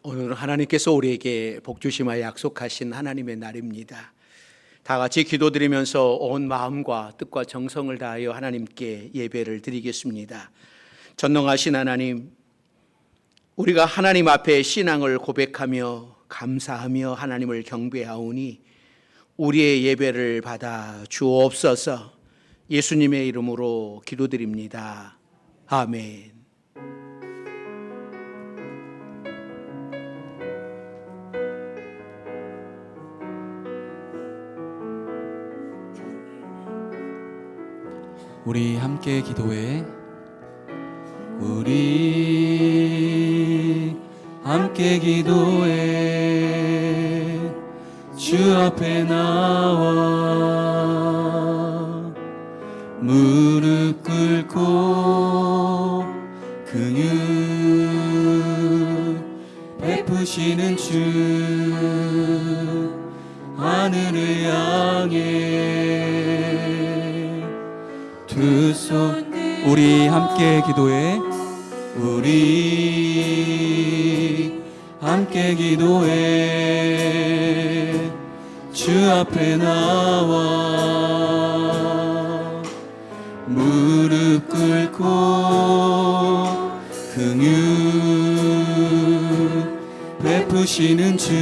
오늘은 하나님께서 우리에게 복 주심하여 약속하신 하나님의 날입니다. 다 같이 기도드리면서 온 마음과 뜻과 정성을 다하여 하나님께 예배를 드리겠습니다. 전능하신 하나님, 우리가 하나님 앞에 신앙을 고백하며 감사하며 하나님을 경배하오니 우리의 예배를 받아 주옵소서. 예수님의 이름으로 기도드립니다. 아멘. 우리 함께 기도해. 우리 함께 기도해. 주 앞에 나와 무릎 꿇고 긍휼 베푸시는 주 하늘을 향해 두 손 우리 함께 기도해. 우리 함께 기도해. 주 앞에 나와 무릎 꿇고 긍휼 베푸시는 주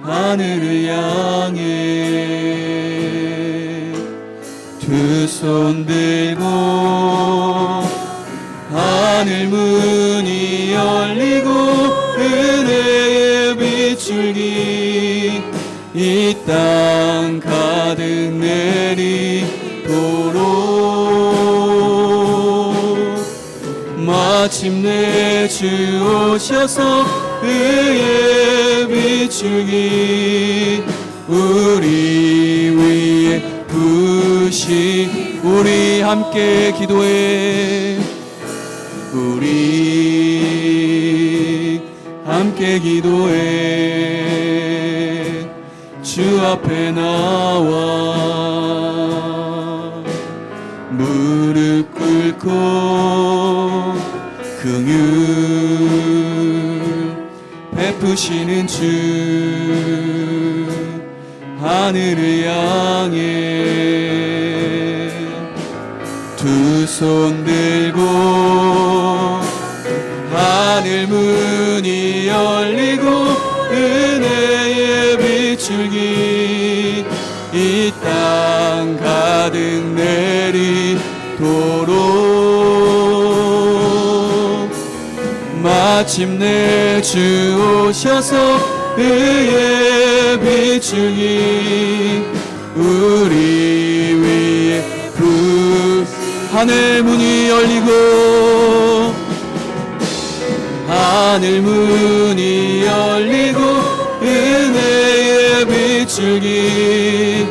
하늘을 향해 두 손 들고 하늘 문이 열리고 은혜의 비출기 이 땅 가득 내리도록 마침내 주 오셔서 의의 비출기 우리 위에 부시. 우리 함께 기도해. 우리 함께 기도해. 주 앞에 나와 무릎 꿇고 긍휼 베푸시는 주 하늘을 향해 두 손 들고 하늘 문이 열리고 은혜의 비출기 이 땅 가득 내리도록 마침내 주 오셔서 의의 비출기 우리 위에 하늘 문이 열리고 하늘 문이 열리고 은혜의 비출기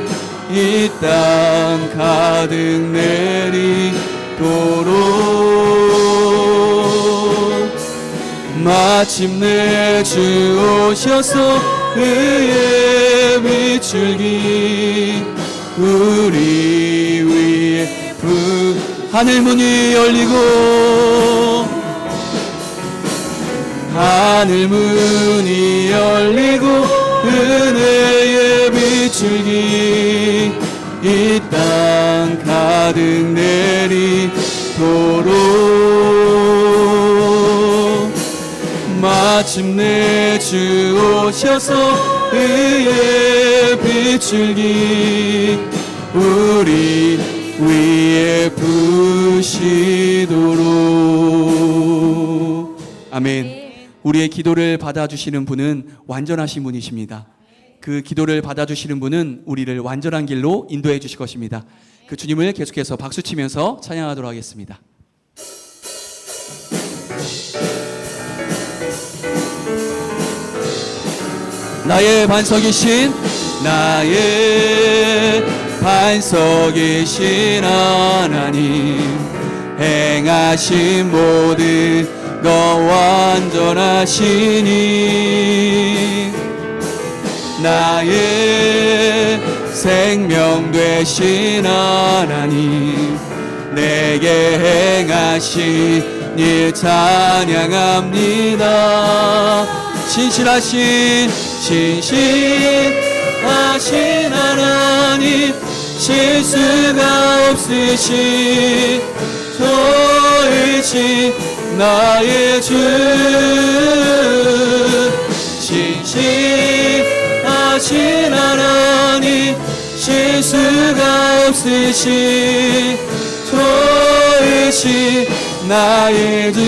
이 땅 가득 내리도록 마침내 주 오셔서 의의 비출기 우리 위에 하늘 문이 열리고 하늘 문이 열리고 은혜의 비출기 이 땅 가득 내리도록 마침내 주 오셔서 의의 비출기 우리 위에 부시도록. 아멘. 우리의 기도를 받아주시는 분은 완전하신 분이십니다. 그 기도를 받아주시는 분은 우리를 완전한 길로 인도해 주실 것입니다. 그 주님을 계속해서 박수치면서 찬양하도록 하겠습니다. 나의 반석이신 나의 반석이신 하나님 행하신 모든 것 완전하시니 나의 생명 되신 하나님 내게 행하신 예 찬양합니다. 신실하신 하나님, 실수가 없으신 좋으신 나의 주, 신실하신 하나님, 실수가 없으신 좋으신 나의 주,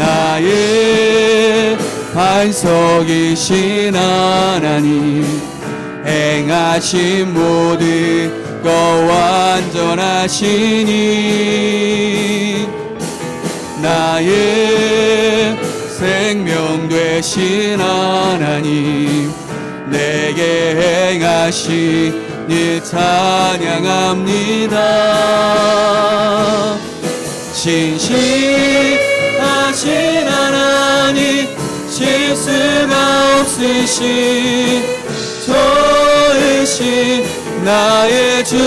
나의 반석이신 하나님, 행하신 모든 것 완전하시니 나의 생명 되신 하나님, 내게 행하신 일 찬양합니다. 신실하신 하나님, 실수가 없으신 좋으신 나의 주,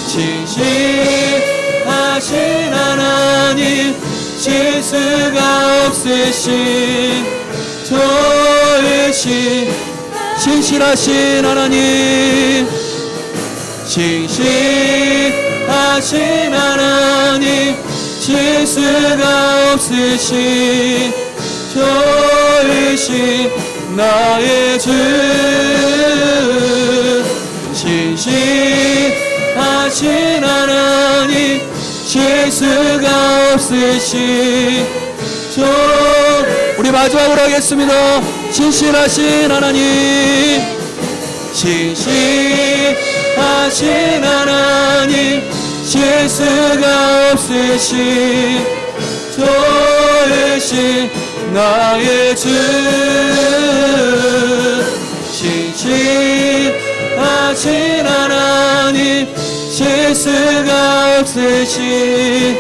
신실하신 하나님, 실수가 없으신 좋으신 신실하신 하나님, 신실하신 하나님, 실수가 없으신 좋으신 나의 주, 신실하신 하나님, 실수가 없으신 우리 마지막으로 하겠습니다. 신실하신 하나님, 신실하신 하나님, 실수가 없으신 좋으신 나의 주, 신실하신 하나님, 실수가 없으신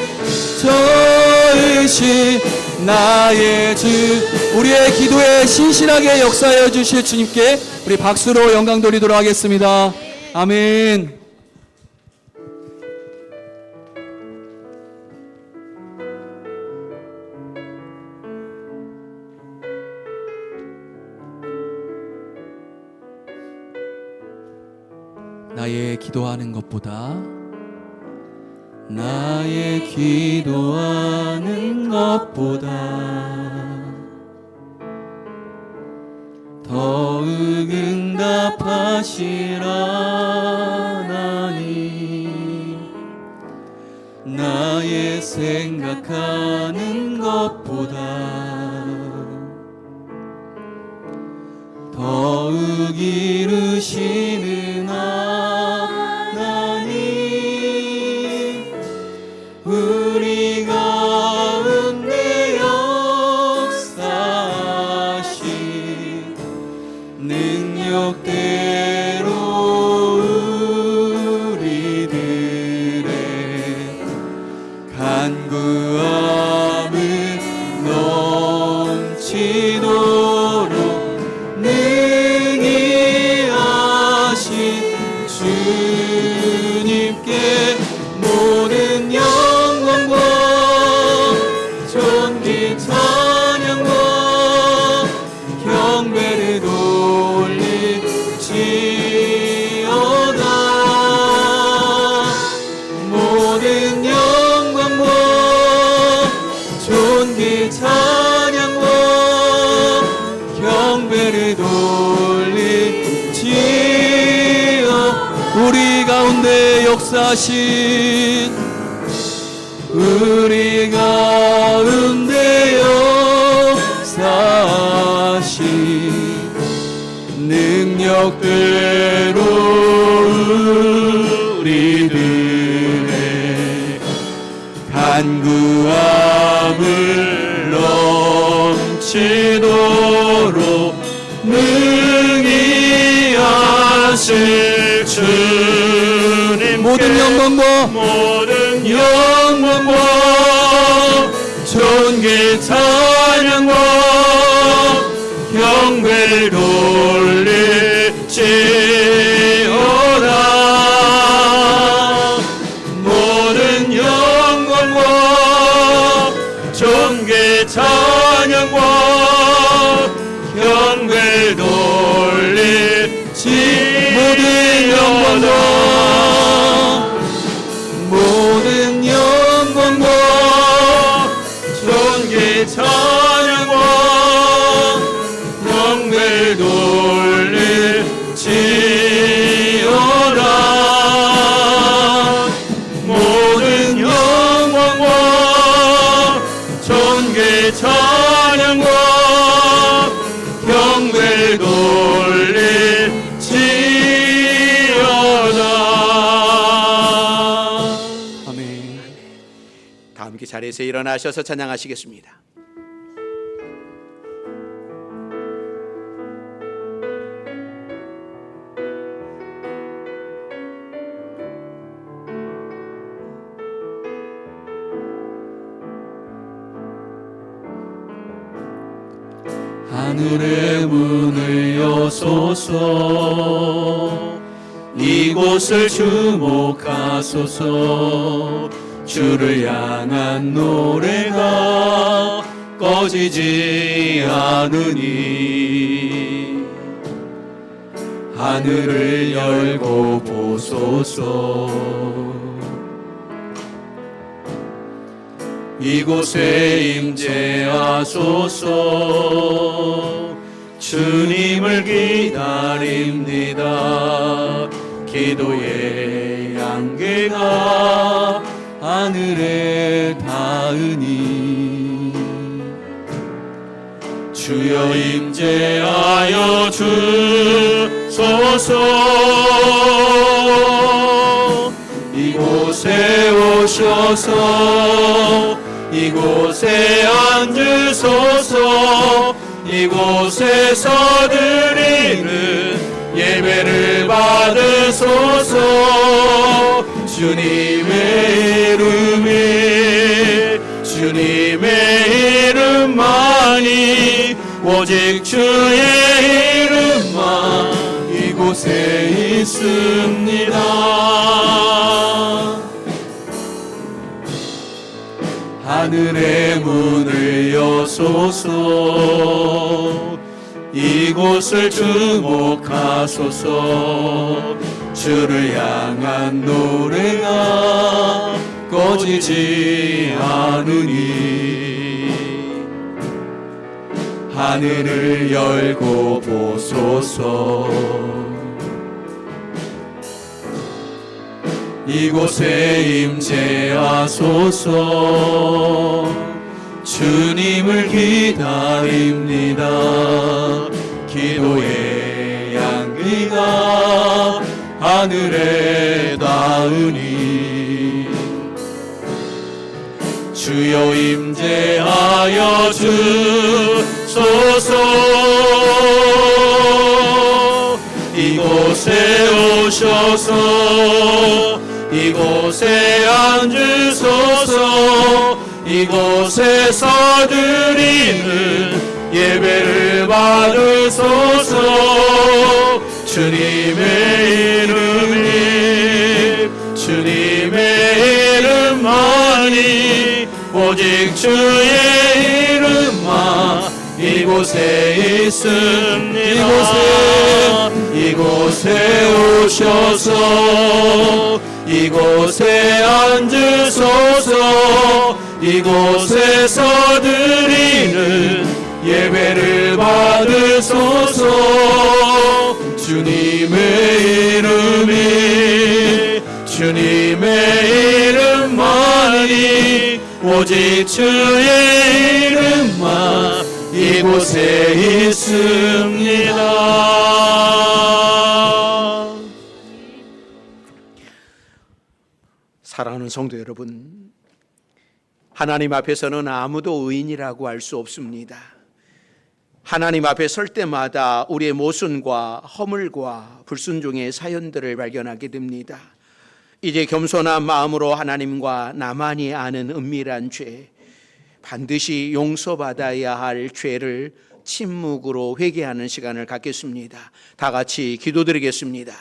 좋으신 나의 주. 우리의 기도에 신실하게 역사하여 주실 주님께 우리 박수로 영광 돌리도록 하겠습니다. 아멘. 나의 기도하는 것보다, 나의 기도하는 것보다 더욱 응답하시라 하나님, 나의 생각하는 것보다 더욱 이루시는 하나님, 우리 가운데 역사하신 능력대로 우리들의 간구함을 넘치도록 능히 하신 주님께 모든 영광과 존귀 찬양과 경배를 돌릴지어다. 모든 영광과 존귀 찬양과 경배를 돌릴지어. 우리 가운데 역사하신, 우리 가운데 역사하신 능력대로 우리들의 간구함을 넘치도록 능히 하실 주님께 모든 영광과 존귀 찬양과 경배를 돌릴지어다. 존귀 찬양과 경배를 돌릴지어다. 모든 영광과 존귀 찬양과 경배를 돌릴지어다. 모든 영광과 존귀 찬양과 경배를 돌릴지어다. 아멘. 다 함께 자리에서 일어나셔서 찬양하시겠습니다. 하늘의 문을 여소서. 이곳을 주목하소서. 주를 향한 노래가 꺼지지 않으니 하늘을 열고 보소서. 이곳에 임재하소서. 주님을 기다립니다. 기도의 양계가 하늘에 닿으니 주여 임재하여 주소서. 이곳에 오셔서 이곳에 앉으소서. 이곳에서 드리는 예배를 받으소서. 주님의 이름만이 오직 주의 이름만 이곳에 있습니다. 하늘의 문을 여소서. 이곳을 주목하소서. 주를 향한 노래가 꺼지지 않으니 하늘을 열고 보소서. 이곳에 임재하소서. 주님을 기다립니다. 기도의 양기가 하늘에 닿으니 주여 임재하여 주소서. 이곳에 오셔서 이곳에 앉으소서. 이곳에서 드리는 예배를 받으소서. 주님의 이름만이 오직 주의 이름만 이곳에 있습니다. 이곳에 오셔서 이곳에 앉으소서. 이곳에서 드리는 예배를 받으소서. 주님의 이름만이 오직 주의 이름만 이곳에 있습니다. 사랑하는 성도 여러분, 하나님 앞에서는 아무도 의인이라고 할 수 없습니다. 하나님 앞에 설 때마다 우리의 모순과 허물과 불순종의 사연들을 발견하게 됩니다. 이제 겸손한 마음으로 하나님과 나만이 아는 은밀한 죄, 반드시 용서받아야 할 죄를 침묵으로 회개하는 시간을 갖겠습니다. 다 같이 기도드리겠습니다.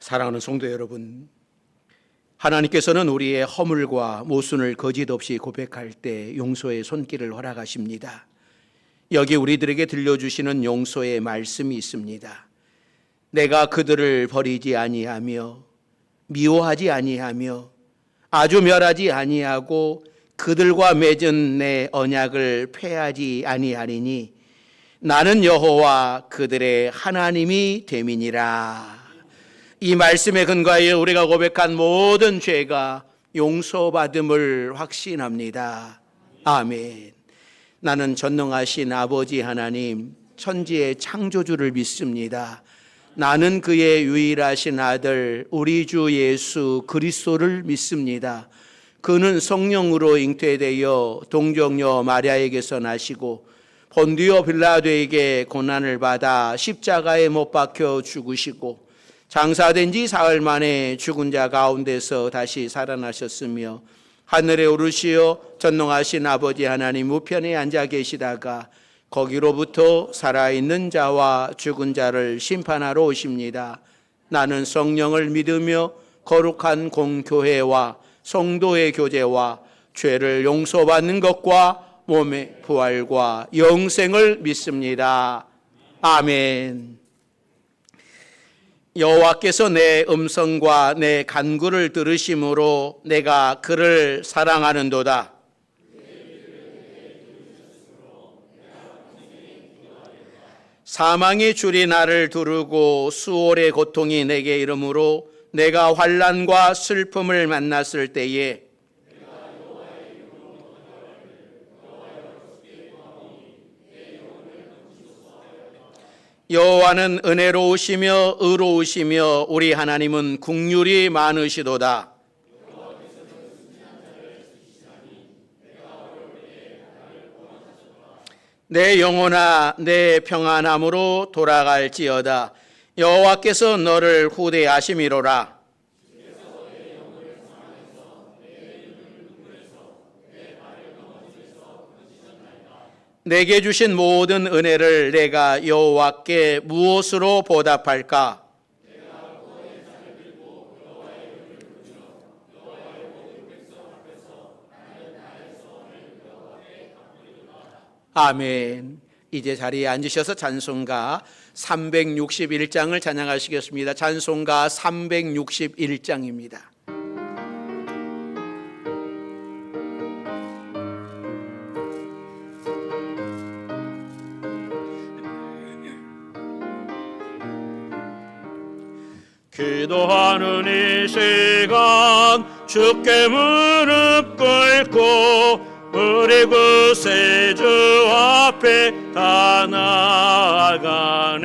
사랑하는 성도 여러분, 하나님께서는 우리의 허물과 모순을 거짓 없이 고백할 때 용서의 손길을 허락하십니다. 여기 우리들에게 들려주시는 용서의 말씀이 있습니다. 내가 그들을 버리지 아니하며 미워하지 아니하며 아주 멸하지 아니하고 그들과 맺은 내 언약을 폐하지 아니하리니 나는 여호와 그들의 하나님이 됨이니라. 이 말씀에 근거하여 우리가 고백한 모든 죄가 용서받음을 확신합니다. 아멘. 나는 전능하신 아버지 하나님, 천지의 창조주를 믿습니다. 나는 그의 유일하신 아들 우리 주 예수 그리스도를 믿습니다. 그는 성령으로 잉태되어 동정녀 마리아에게서 나시고 본디오 빌라도에게 고난을 받아 십자가에 못 박혀 죽으시고 장사된 지 사흘 만에 죽은 자 가운데서 다시 살아나셨으며 하늘에 오르시어 전능하신 아버지 하나님 우편에 앉아 계시다가 거기로부터 살아있는 자와 죽은 자를 심판하러 오십니다. 나는 성령을 믿으며 거룩한 공교회와 성도의 교제와 죄를 용서받는 것과 몸의 부활과 영생을 믿습니다. 아멘. 여호와께서 내 음성과 내 간구를 들으심으로 내가 그를 사랑하는도다. 사망의 줄이 나를 두르고 수월의 고통이 내게 이르므로 내가 환난과 슬픔을 만났을 때에 여호와는 은혜로우시며 의로우시며 우리 하나님은 긍휼이 많으시도다. 내 영혼아 내 평안함으로 돌아갈지어다. 여호와께서 너를 후대하심이로라. 내게 주신 모든 은혜를 내가 여호와께 무엇으로 보답할까? 아멘. 이제 자리에 앉으셔서 찬송가 361장을 찬양하시겠습니다. 찬송가 361장입니다. 기도하는 이 시간 주께 무릎 꿇고 우리 구세주 앞에 다 나아가네.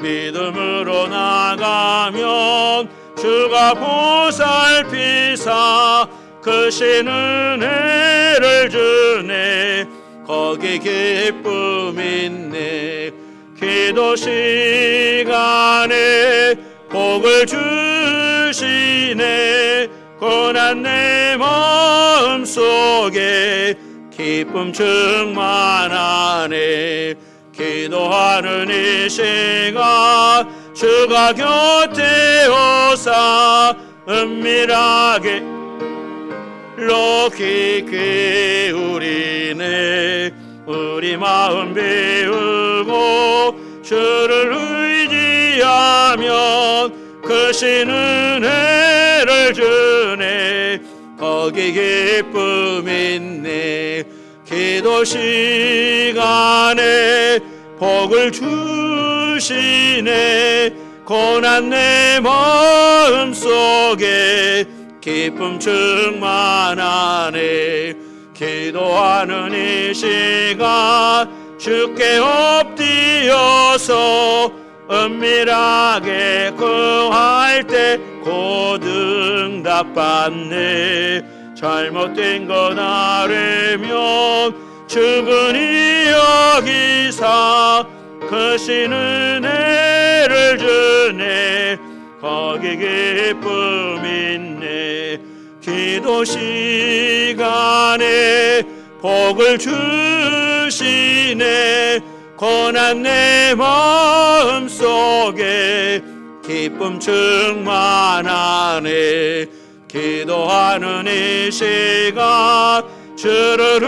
믿음으로 나가면 주가 보살피사 크신 은혜를 주네. 거기 기쁨 있네. 기도 시간에 복을 주시네. 고난 내 마음속에 기쁨 충만하네. 기도하는 이 시간 주가 곁에 오사 은밀하게 높이 기울이네. 우리 마음 비우고 주를 의지하면 크신 은혜를 주네. 거기 기쁨 있네. 기도 시간에 복을 주시네. 고난 내 마음속에 기쁨 충만하네. 기도하는 이 시간 주께 엎드려서 은밀하게 구할 때 곧 응답받네. 잘못된 것 알으면 주근히 여기사 크신 은혜를 주네. 거기 기쁨 있네. 기도 시간에 복을 주시네. 고난 내 마음속에 기쁨 충만하네. 기도하는 이 시간 주를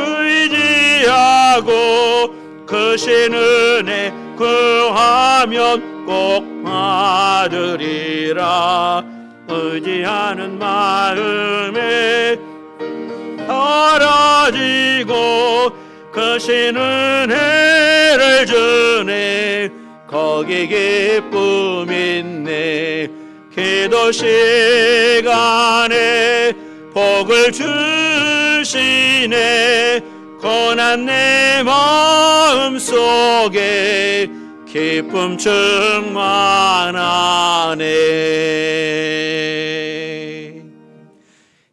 의지하고 크신 은혜 구하면 꼭 받으리라. 의지하는 마음에 사라지고 크신 은혜를 주네. 거기 기쁨 있네. 기도 시간에 복을 주시네. 고난 내 마음 속에 기쁨 충만하네.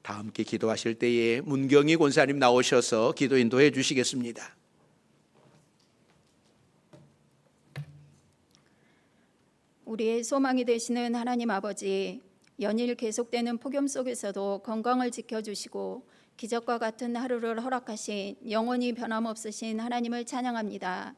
다 함께 기도하실 때에 문경희 권사님 나오셔서 기도 인도해 주시겠습니다. 우리의 소망이 되시는 하나님 아버지, 연일 계속되는 폭염 속에서도 건강을 지켜주시고 기적과 같은 하루를 허락하신 영원히 변함없으신 하나님을 찬양합니다.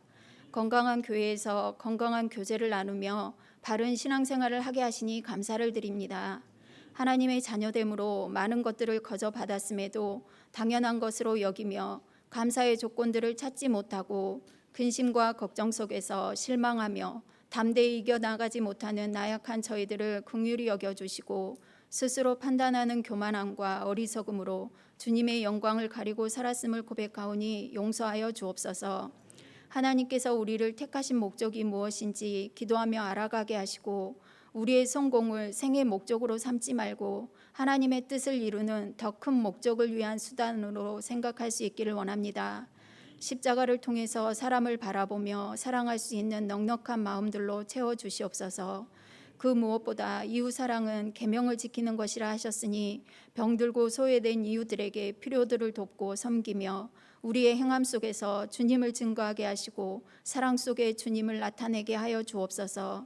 건강한 교회에서 건강한 교제를 나누며 바른 신앙생활을 하게 하시니 감사를 드립니다. 하나님의 자녀됨으로 많은 것들을 거저 받았음에도 당연한 것으로 여기며 감사의 조건들을 찾지 못하고 근심과 걱정 속에서 실망하며 담대히 이겨나가지 못하는 나약한 저희들을 긍휼히 여겨주시고 스스로 판단하는 교만함과 어리석음으로 주님의 영광을 가리고 살았음을 고백하오니 용서하여 주옵소서. 하나님께서 우리를 택하신 목적이 무엇인지 기도하며 알아가게 하시고 우리의 성공을 생의 목적으로 삼지 말고 하나님의 뜻을 이루는 더 큰 목적을 위한 수단으로 생각할 수 있기를 원합니다. 십자가를 통해서 사람을 바라보며 사랑할 수 있는 넉넉한 마음들로 채워주시옵소서. 그 무엇보다 이웃사랑은 계명을 지키는 것이라 하셨으니 병들고 소외된 이웃들에게 필요들을 돕고 섬기며 우리의 행함 속에서 주님을 증거하게 하시고 사랑 속에 주님을 나타내게 하여 주옵소서.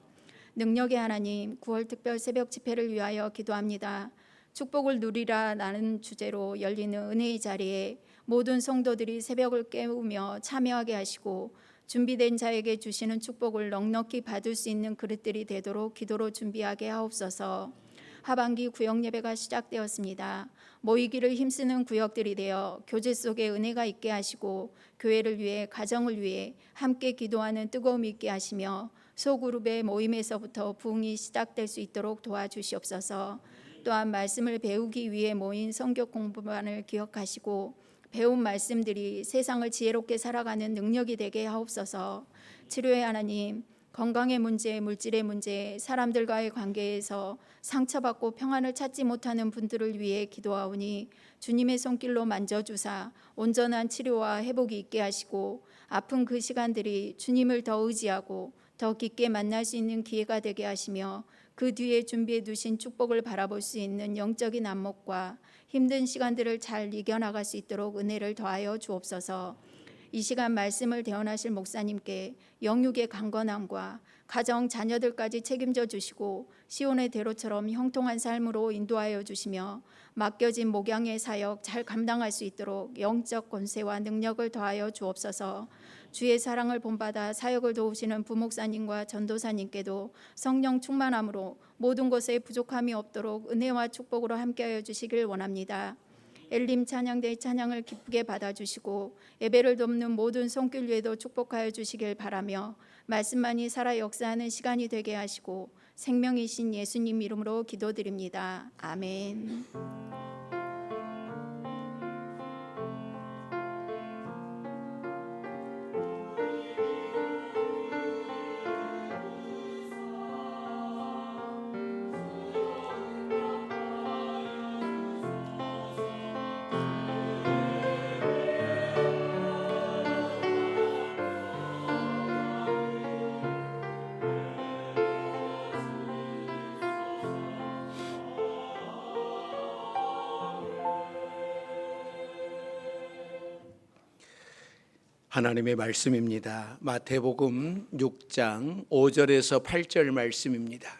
능력의 하나님, 9월 특별 새벽 집회를 위하여 기도합니다. 축복을 누리라 라는 주제로 열리는 은혜의 자리에 모든 성도들이 새벽을 깨우며 참여하게 하시고 준비된 자에게 주시는 축복을 넉넉히 받을 수 있는 그릇들이 되도록 기도로 준비하게 하옵소서. 하반기 구역 예배가 시작되었습니다. 모이기를 힘쓰는 구역들이 되어 교제 속에 은혜가 있게 하시고 교회를 위해 가정을 위해 함께 기도하는 뜨거움이 있게 하시며 소그룹의 모임에서부터 부흥이 시작될 수 있도록 도와주시옵소서. 또한 말씀을 배우기 위해 모인 성경 공부반을 기억하시고 배운 말씀들이 세상을 지혜롭게 살아가는 능력이 되게 하옵소서. 치료의 하나님, 건강의 문제, 물질의 문제, 사람들과의 관계에서 상처받고 평안을 찾지 못하는 분들을 위해 기도하오니 주님의 손길로 만져주사 온전한 치료와 회복이 있게 하시고 아픈 그 시간들이 주님을 더 의지하고 더 깊게 만날 수 있는 기회가 되게 하시며 그 뒤에 준비해 두신 축복을 바라볼 수 있는 영적인 안목과 힘든 시간들을 잘 이겨나갈 수 있도록 은혜를 더하여 주옵소서. 이 시간 말씀을 대언하실 목사님께 영육의 강건함과 가정 자녀들까지 책임져 주시고 시온의 대로처럼 형통한 삶으로 인도하여 주시며 맡겨진 목양의 사역 잘 감당할 수 있도록 영적 권세와 능력을 더하여 주옵소서. 주의 사랑을 본받아 사역을 도우시는 부목사님과 전도사님께도 성령 충만함으로 모든 것에 부족함이 없도록 은혜와 축복으로 함께하여 주시길 원합니다. 엘림 찬양대의 찬양을 기쁘게 받아주시고 예배를 돕는 모든 손길 위에도 축복하여 주시길 바라며 말씀만이 살아 역사하는 시간이 되게 하시고 생명이신 예수님 이름으로 기도드립니다. 아멘. 하나님의 말씀입니다. 마태복음 6장 5절에서 8절 말씀입니다.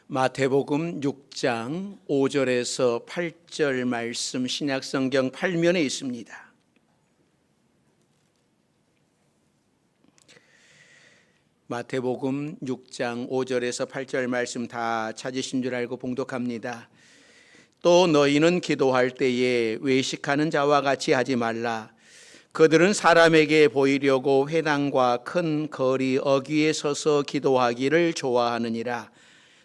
마태복음 6장 5절에서 8절 말씀 신약성경 8면에 있습니다. 마태복음 6장 5절에서 8절 말씀 다 찾으신 줄 알고 봉독합니다. 또 너희는 기도할 때에 외식하는 자와 같이 하지 말라. 그들은 사람에게 보이려고 회당과 큰 거리 어귀에 서서 기도하기를 좋아하느니라.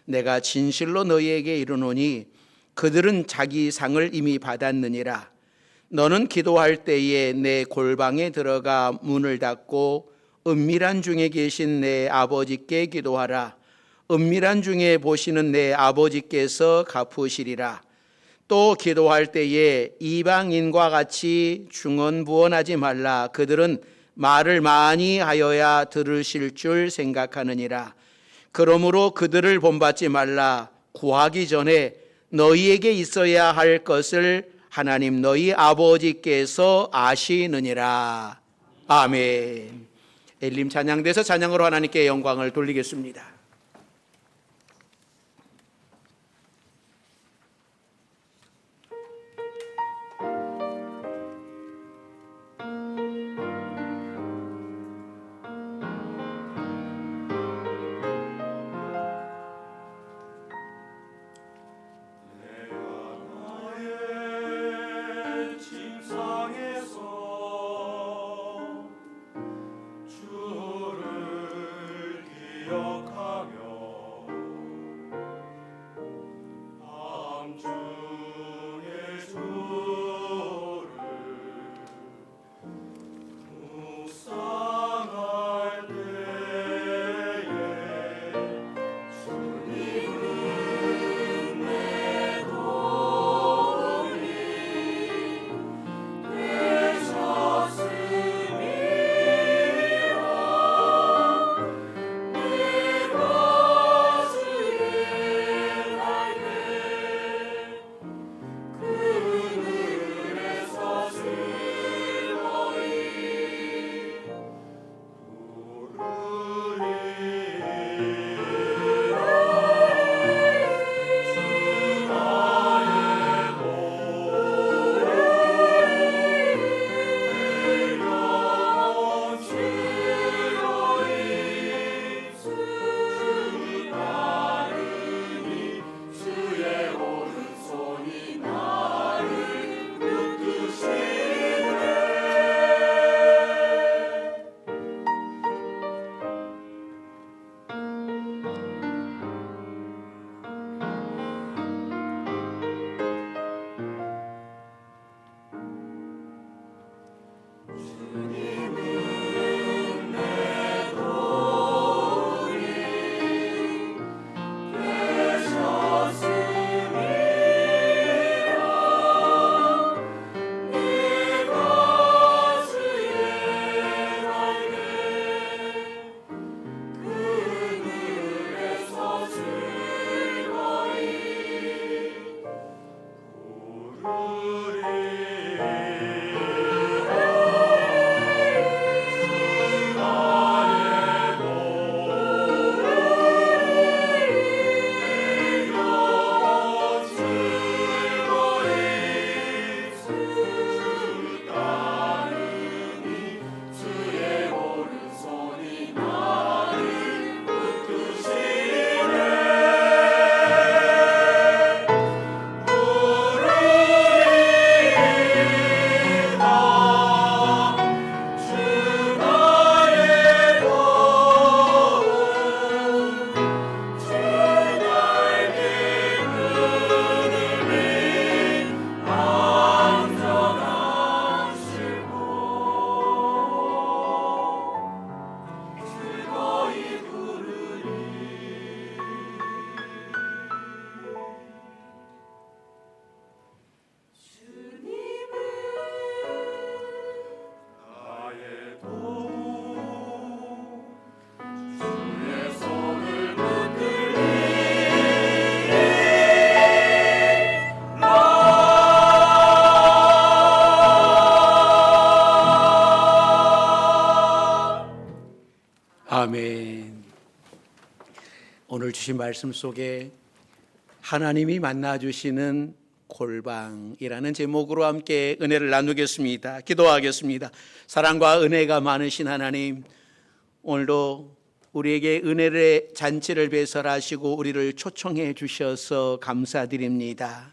내가 진실로 너희에게 이르노니 그들은 자기 상을 이미 받았느니라. 너는 기도할 때에 내 골방에 들어가 문을 닫고 은밀한 중에 계신 내 아버지께 기도하라. 은밀한 중에 보시는 내 아버지께서 갚으시리라. 또 기도할 때에 이방인과 같이 중언부언하지 말라. 그들은 말을 많이 하여야 들으실 줄 생각하느니라. 그러므로 그들을 본받지 말라. 구하기 전에 너희에게 있어야 할 것을 하나님 너희 아버지께서 아시느니라. 아멘. 엘림 찬양대에서 찬양으로 하나님께 영광을 돌리겠습니다. 아멘. 오늘 주신 말씀 속에 하나님이 만나주시는 골방이라는 제목으로 함께 은혜를 나누겠습니다. 기도하겠습니다. 사랑과 은혜가 많으신 하나님, 오늘도 우리에게 은혜의 잔치를 배설하시고 우리를 초청해 주셔서 감사드립니다.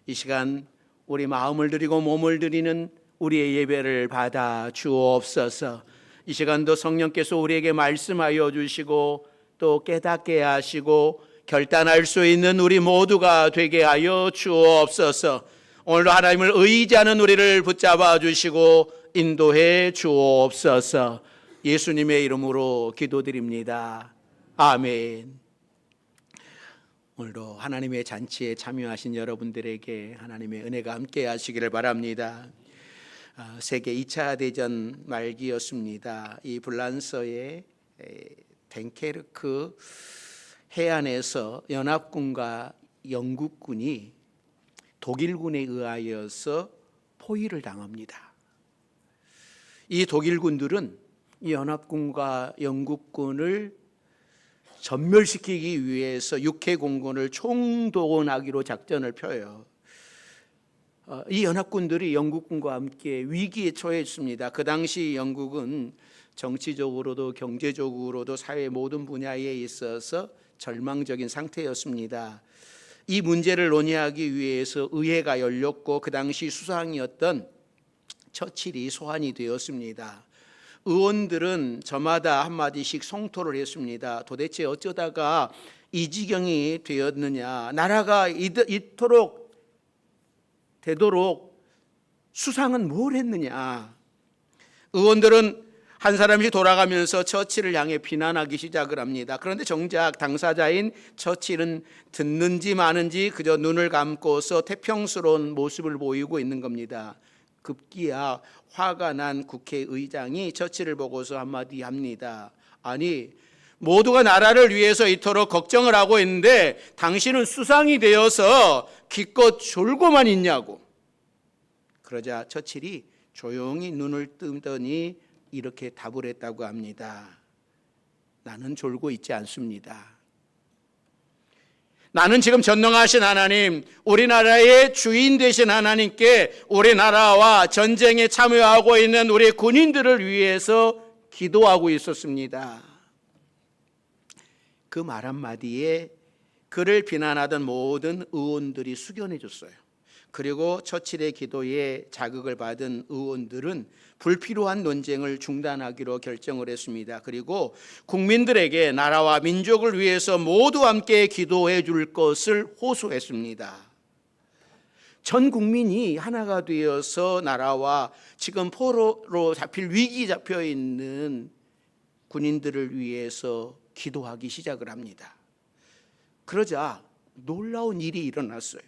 이 시간 우리 마음을 드리고 몸을 드리는 우리의 예배를 받아 주옵소서. 이 시간도 성령께서 우리에게 말씀하여 주시고 또 깨닫게 하시고 결단할 수 있는 우리 모두가 되게 하여 주옵소서. 오늘도 하나님을 의지하는 우리를 붙잡아 주시고 인도해 주옵소서. 예수님의 이름으로 기도드립니다. 아멘. 오늘도 하나님의 잔치에 참여하신 여러분들에게 하나님의 은혜가 함께 하시기를 바랍니다. 세계 2차 대전 말기였습니다. 이 불란서의 덴케르크 해안에서 연합군과 영국군이 독일군에 의하여서 포위를 당합니다. 이 독일군들은 이 연합군과 영국군을 전멸시키기 위해서 육해공군을 총동원하기로 작전을 펴요. 이 연합군들이 영국군과 함께 위기에 처했습니다. 그 당시 영국은 정치적으로도 경제적으로도 사회 모든 분야에 있어서 절망적인 상태였습니다. 이 문제를 논의하기 위해서 의회가 열렸고 그 당시 수상이었던 처칠이 소환이 되었습니다. 의원들은 저마다 한마디씩 성토를 했습니다. 도대체 어쩌다가 이 지경이 되었느냐, 나라가 이토록 되도록 수상은 뭘 했느냐. 의원들은 한 사람씩 돌아가면서 처칠을 향해 비난하기 시작을 합니다. 그런데 정작 당사자인 처칠은 듣는지 마는지 그저 눈을 감고서 태평스러운 모습을 보이고 있는 겁니다. 급기야 화가 난 국회의장이 처칠을 보고서 한마디 합니다. 아니, 모두가 나라를 위해서 이토록 걱정을 하고 있는데 당신은 수상이 되어서 기껏 졸고만 있냐고. 그러자 처칠이 조용히 눈을 뜨더니 이렇게 답을 했다고 합니다. 나는 졸고 있지 않습니다. 나는 지금 전능하신 하나님, 우리나라의 주인 되신 하나님께 우리나라와 전쟁에 참여하고 있는 우리 군인들을 위해서 기도하고 있었습니다. 그 말 한마디에 그를 비난하던 모든 의원들이 숙연해 줬어요. 그리고 처칠의 기도에 자극을 받은 의원들은 불필요한 논쟁을 중단하기로 결정을 했습니다. 그리고 국민들에게 나라와 민족을 위해서 모두 함께 기도해 줄 것을 호소했습니다. 전 국민이 하나가 되어서 나라와 지금 포로로 잡힐 위기 잡혀 있는 군인들을 위해서 기도하기 시작을 합니다. 그러자 놀라운 일이 일어났어요.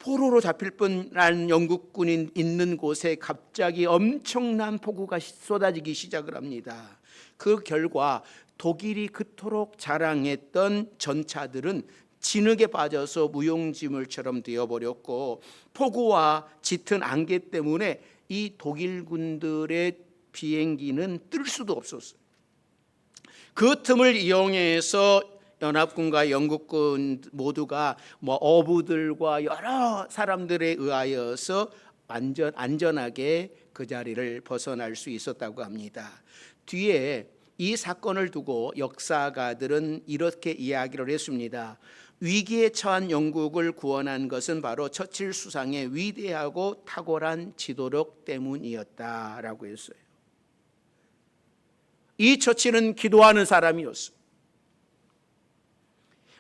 포로로 잡힐 뻔한 영국군이 있는 곳에 갑자기 엄청난 폭우가 쏟아지기 시작을 합니다. 그 결과 독일이 그토록 자랑했던 전차들은 진흙에 빠져서 무용지물처럼 되어버렸고, 폭우와 짙은 안개 때문에 이 독일군들의 비행기는 뜰 수도 없었어요. 그 틈을 이용해서 연합군과 영국군 모두가 어부들과 여러 사람들에 의하여서 안전하게 그 자리를 벗어날 수 있었다고 합니다. 뒤에 이 사건을 두고 역사가들은 이렇게 이야기를 했습니다. 위기에 처한 영국을 구원한 것은 바로 처칠 수상의 위대하고 탁월한 지도력 때문이었다라고 했어요. 이 처칠은 기도하는 사람이었어요.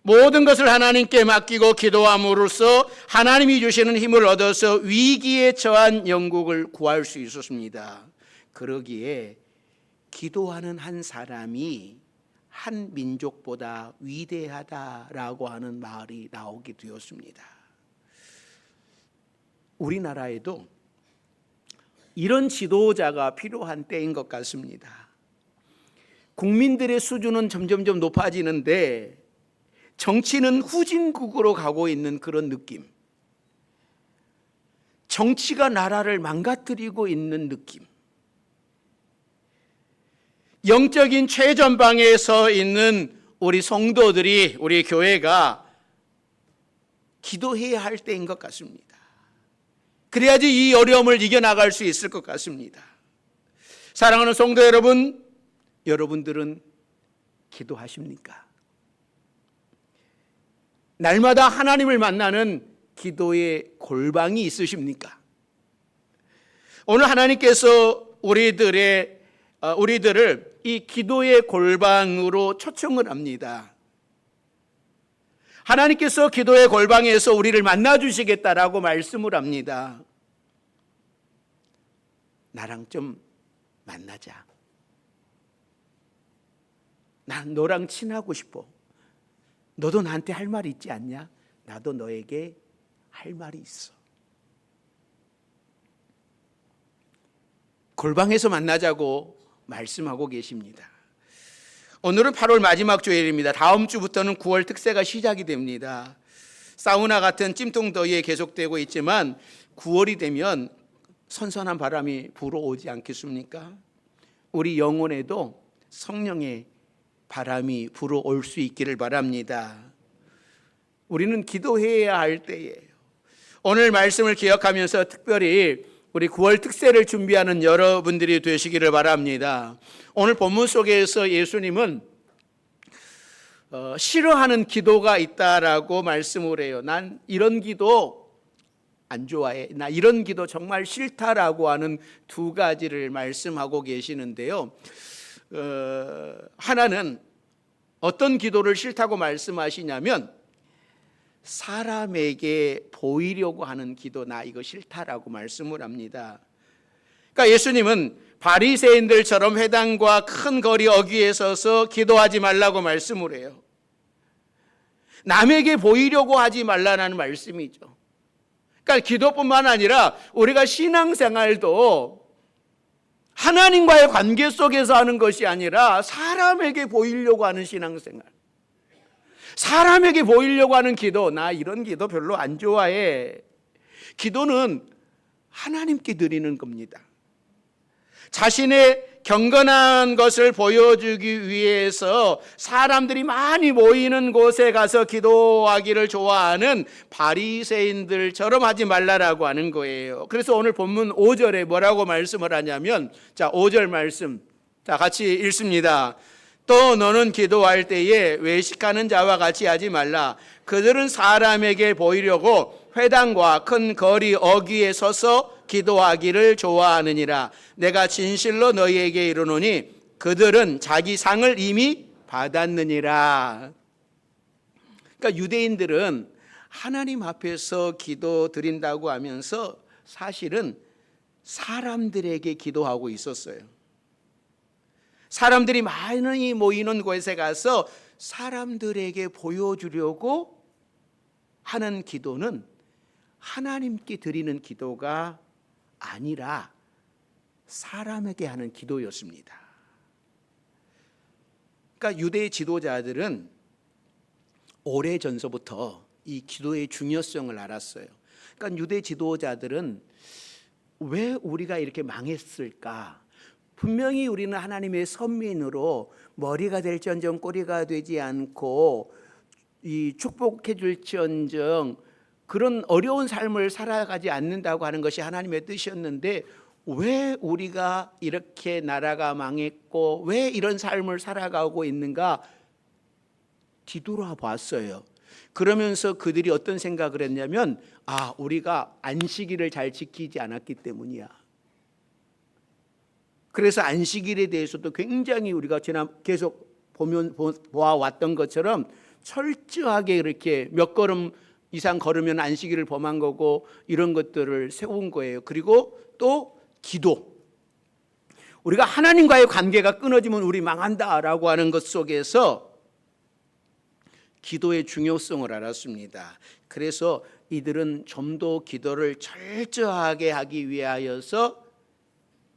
모든 것을 하나님께 맡기고 기도함으로써 하나님이 주시는 힘을 얻어서 위기에 처한 영국을 구할 수 있었습니다. 그러기에 기도하는 한 사람이 한 민족보다 위대하다라고 하는 말이 나오게 되었습니다. 우리나라에도 이런 지도자가 필요한 때인 것 같습니다. 국민들의 수준은 점점점 높아지는데 정치는 후진국으로 가고 있는 그런 느낌. 정치가 나라를 망가뜨리고 있는 느낌. 영적인 최전방에 서 있는 우리 성도들이, 우리 교회가 기도해야 할 때인 것 같습니다. 그래야지 이 어려움을 이겨나갈 수 있을 것 같습니다. 사랑하는 성도 여러분, 여러분들은 기도하십니까? 날마다 하나님을 만나는 기도의 골방이 있으십니까? 오늘 하나님께서 우리들을 이 기도의 골방으로 초청을 합니다. 하나님께서 기도의 골방에서 우리를 만나주시겠다라고 말씀을 합니다. 나랑 좀 만나자. 난 너랑 친하고 싶어. 너도 나한테 할 말이 있지 않냐? 나도 너에게 할 말이 있어. 골방에서 만나자고 말씀하고 계십니다. 오늘은 8월 마지막 주일입니다. 다음 주부터는 9월 특세가 시작이 됩니다. 사우나 같은 찜통더위에 계속되고 있지만 9월이 되면 선선한 바람이 불어오지 않겠습니까? 우리 영혼에도 성령의 바람이 불어올 수 있기를 바랍니다. 우리는 기도해야 할 때예요. 오늘 말씀을 기억하면서 특별히 우리 9월 특세를 준비하는 여러분들이 되시기를 바랍니다. 오늘 본문 속에서 예수님은 싫어하는 기도가 있다라고 말씀을 해요. 난 이런 기도 안 좋아해. 나 이런 기도 정말 싫다라고 하는 두 가지를 말씀하고 계시는데요. 하나는 어떤 기도를 싫다고 말씀하시냐면 사람에게 보이려고 하는 기도, 나 이거 싫다라고 말씀을 합니다. 그러니까 예수님은 바리새인들처럼 회당과 큰 거리 어귀에 서서 기도하지 말라고 말씀을 해요. 남에게 보이려고 하지 말라는 말씀이죠. 그러니까 기도뿐만 아니라 우리가 신앙생활도 하나님과의 관계 속에서 하는 것이 아니라 사람에게 보이려고 하는 신앙생활, 사람에게 보이려고 하는 기도, 나 이런 기도 별로 안 좋아해. 기도는 하나님께 드리는 겁니다. 자신의 경건한 것을 보여주기 위해서 사람들이 많이 모이는 곳에 가서 기도하기를 좋아하는 바리새인들처럼 하지 말라라고 하는 거예요. 그래서 오늘 본문 5절에 뭐라고 말씀을 하냐면, 자, 5절 말씀, 자, 같이 읽습니다. 또 너는 기도할 때에 외식하는 자와 같이 하지 말라. 그들은 사람에게 보이려고 회당과 큰 거리 어귀에 서서 기도하기를 좋아하느니라. 내가 진실로 너희에게 이르노니 그들은 자기 상을 이미 받았느니라. 그러니까 유대인들은 하나님 앞에서 기도 드린다고 하면서 사실은 사람들에게 기도하고 있었어요. 사람들이 많이 모이는 곳에 가서 사람들에게 보여주려고 하는 기도는 하나님께 드리는 기도가 아니라 사람에게 하는 기도였습니다. 그러니까 유대 지도자들은 오래전서부터 이 기도의 중요성을 알았어요. 그러니까 유대 지도자들은 왜 우리가 이렇게 망했을까? 분명히 우리는 하나님의 선민으로 머리가 될지언정 꼬리가 되지 않고 이 축복해 줄지언정 그런 어려운 삶을 살아가지 않는다고 하는 것이 하나님의 뜻이었는데 왜 우리가 이렇게 나라가 망했고 왜 이런 삶을 살아가고 있는가 뒤돌아봤어요. 그러면서 그들이 어떤 생각을 했냐면 우리가 안식일을 잘 지키지 않았기 때문이야. 그래서 안식일에 대해서도 굉장히 우리가 계속 보아왔던 것처럼 철저하게 이렇게 몇 걸음 이상 걸으면 안식일을 범한 거고 이런 것들을 세운 거예요. 그리고 또 기도. 우리가 하나님과의 관계가 끊어지면 우리 망한다라고 하는 것 속에서 기도의 중요성을 알았습니다. 그래서 이들은 좀 더 기도를 철저하게 하기 위하여서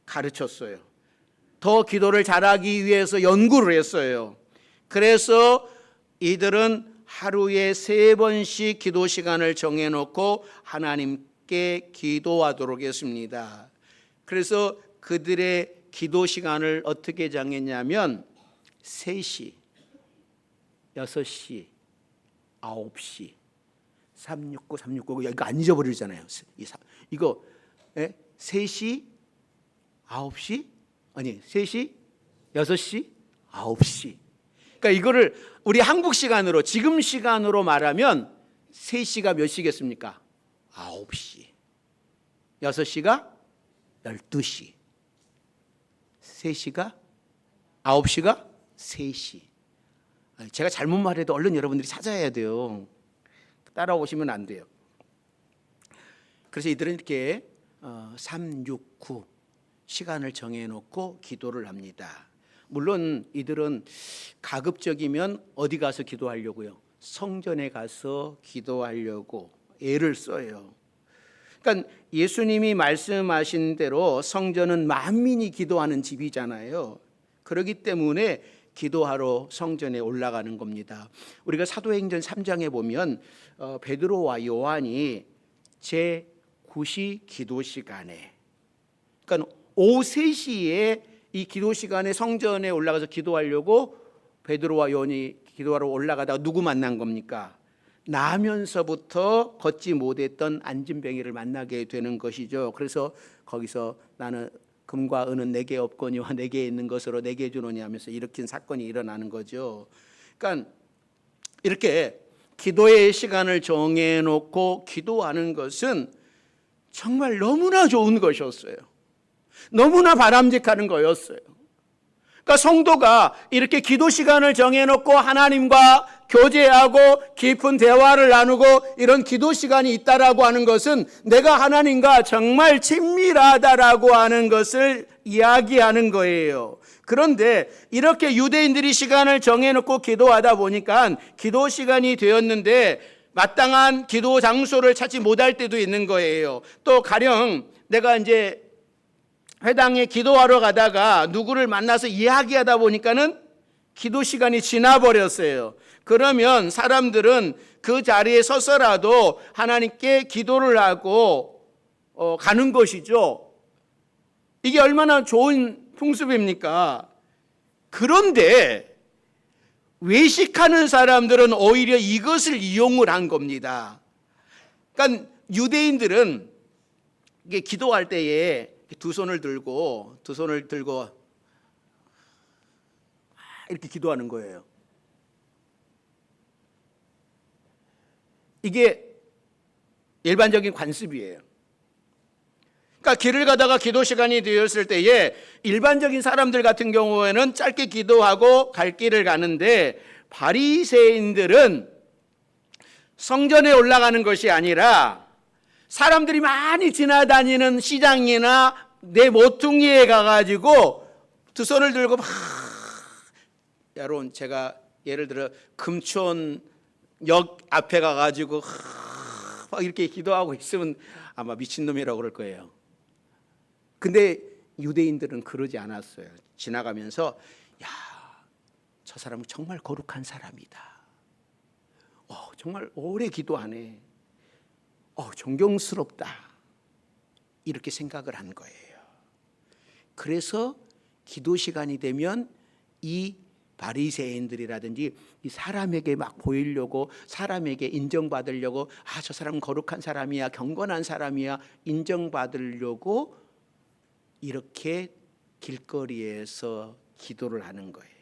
가르쳤어요. 더 기도를 잘하기 위해서 연구를 했어요. 그래서 이들은 하루에 3번씩 기도 시간을 정해놓고 하나님께 기도하도록 했습니다. 그래서 그들의 기도 시간을 어떻게 정했냐면 3시, 6시, 9시, 369, 369 이거 안 잊어버리잖아요. 이거 3시, 9시, 아니 3시, 6시, 9시. 그러니까 이거를 우리 한국 시간으로 지금 시간으로 말하면 3시가 몇 시겠습니까? 9시. 6시가 12시. 3시가 9시가 3시. 제가 잘못 말해도 얼른 여러분들이 찾아야 돼요. 따라오시면 안 돼요. 그래서 이들은 이렇게 3, 6, 9 시간을 정해놓고 기도를 합니다. 물론 이들은 가급적이면 어디 가서 기도하려고요? 성전에 가서 기도하려고 애를 써요. 그러니까 예수님이 말씀하신 대로 성전은 만민이 기도하는 집이잖아요. 그렇기 때문에 기도하러 성전에 올라가는 겁니다. 우리가 사도행전 3장에 보면 베드로와 요한이 제9시 기도 시간에, 그러니까 오후 3시에 이 기도 시간에 성전에 올라가서 기도하려고 베드로와 요한이 기도하러 올라가다가 누구 만난 겁니까? 나면서부터 걷지 못했던 안진뱅이를 만나게 되는 것이죠. 그래서 거기서 나는 금과 은은 내게 없거니와 내게 있는 것으로 내게 주노니 하면서 일으킨 사건이 일어나는 거죠. 그러니까 이렇게 기도의 시간을 정해놓고 기도하는 것은 정말 너무나 좋은 것이었어요. 너무나 바람직한 거였어요. 그러니까 성도가 이렇게 기도 시간을 정해놓고 하나님과 교제하고 깊은 대화를 나누고 이런 기도 시간이 있다라고 하는 것은 내가 하나님과 정말 친밀하다라고 하는 것을 이야기하는 거예요. 그런데 이렇게 유대인들이 시간을 정해놓고 기도하다 보니까 기도 시간이 되었는데 마땅한 기도 장소를 찾지 못할 때도 있는 거예요. 또 가령 내가 이제 회당에 기도하러 가다가 누구를 만나서 이야기하다 보니까는 기도 시간이 지나버렸어요. 그러면 사람들은 그 자리에 서서라도 하나님께 기도를 하고 가는 것이죠. 이게 얼마나 좋은 풍습입니까? 그런데 외식하는 사람들은 오히려 이것을 이용을 한 겁니다. 그러니까 유대인들은 이게 기도할 때에 두 손을 들고 이렇게 기도하는 거예요. 이게 일반적인 관습이에요. 그러니까 길을 가다가 기도 시간이 되었을 때에 일반적인 사람들 같은 경우에는 짧게 기도하고 갈 길을 가는데 바리새인들은 성전에 올라가는 것이 아니라 사람들이 많이 지나다니는 시장이나 내 모퉁이에 가가지고 두 손을 들고 막, 여러분 제가 예를 들어 금촌역 앞에 가가지고 막 이렇게 기도하고 있으면 아마 미친놈이라고 그럴 거예요. 근데 유대인들은 그러지 않았어요. 지나가면서 야, 저 사람은 정말 거룩한 사람이다. 정말 오래 기도하네. 존경스럽다. 이렇게 생각을 한 거예요. 그래서 기도 시간이 되면 이 바리새인들이라든지 이 사람에게 막 보이려고, 사람에게 인정받으려고, 저 사람은 거룩한 사람이야, 경건한 사람이야 인정받으려고 이렇게 길거리에서 기도를 하는 거예요.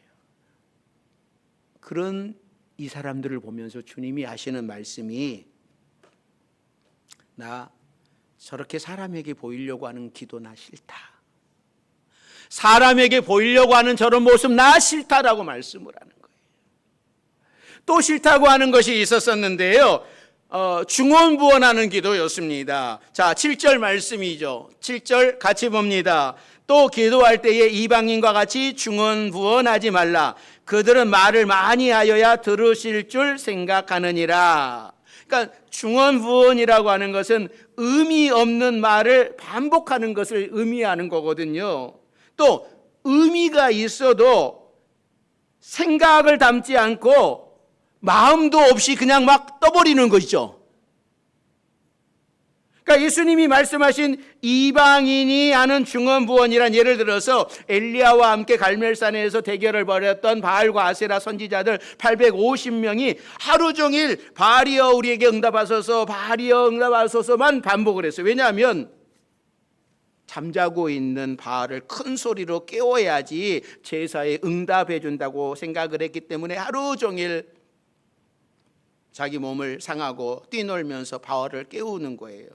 그런 이 사람들을 보면서 주님이 하시는 말씀이, 나 저렇게 사람에게 보이려고 하는 기도 나 싫다. 사람에게 보이려고 하는 저런 모습 나 싫다라고 말씀을 하는 거예요. 또 싫다고 하는 것이 있었었는데요. 중언부언하는 기도였습니다. 자, 7절 말씀이죠. 7절 같이 봅니다. 또 기도할 때에 이방인과 같이 중언부언하지 말라. 그들은 말을 많이 하여야 들으실 줄 생각하느니라. 그러니까 중언부언이라고 하는 것은 의미 없는 말을 반복하는 것을 의미하는 거거든요. 또 의미가 있어도 생각을 담지 않고 마음도 없이 그냥 막 떠버리는 것이죠. 그러니까 예수님이 말씀하신 이방인이 하는 중언부언이란, 예를 들어서 엘리야와 함께 갈멜산에서 대결을 벌였던 바알과 아세라 선지자들 850명이 하루 종일 바알이여 우리에게 응답하소서, 바알이여 응답하소서만 반복을 했어요. 왜냐하면 잠자고 있는 바알을 큰 소리로 깨워야지 제사에 응답해 준다고 생각을 했기 때문에 하루 종일 자기 몸을 상하고 뛰놀면서 바알을 깨우는 거예요.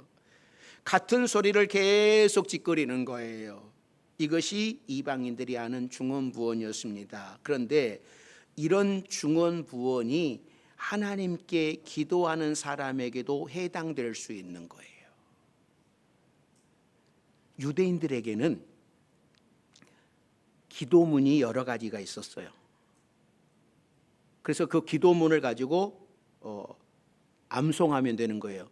같은 소리를 계속 짓거리는 거예요. 이것이 이방인들이 아는 중언부언이었습니다. 그런데 이런 중언부언이 하나님께 기도하는 사람에게도 해당될 수 있는 거예요. 유대인들에게는 기도문이 여러 가지가 있었어요. 그래서 그 기도문을 가지고 암송하면 되는 거예요.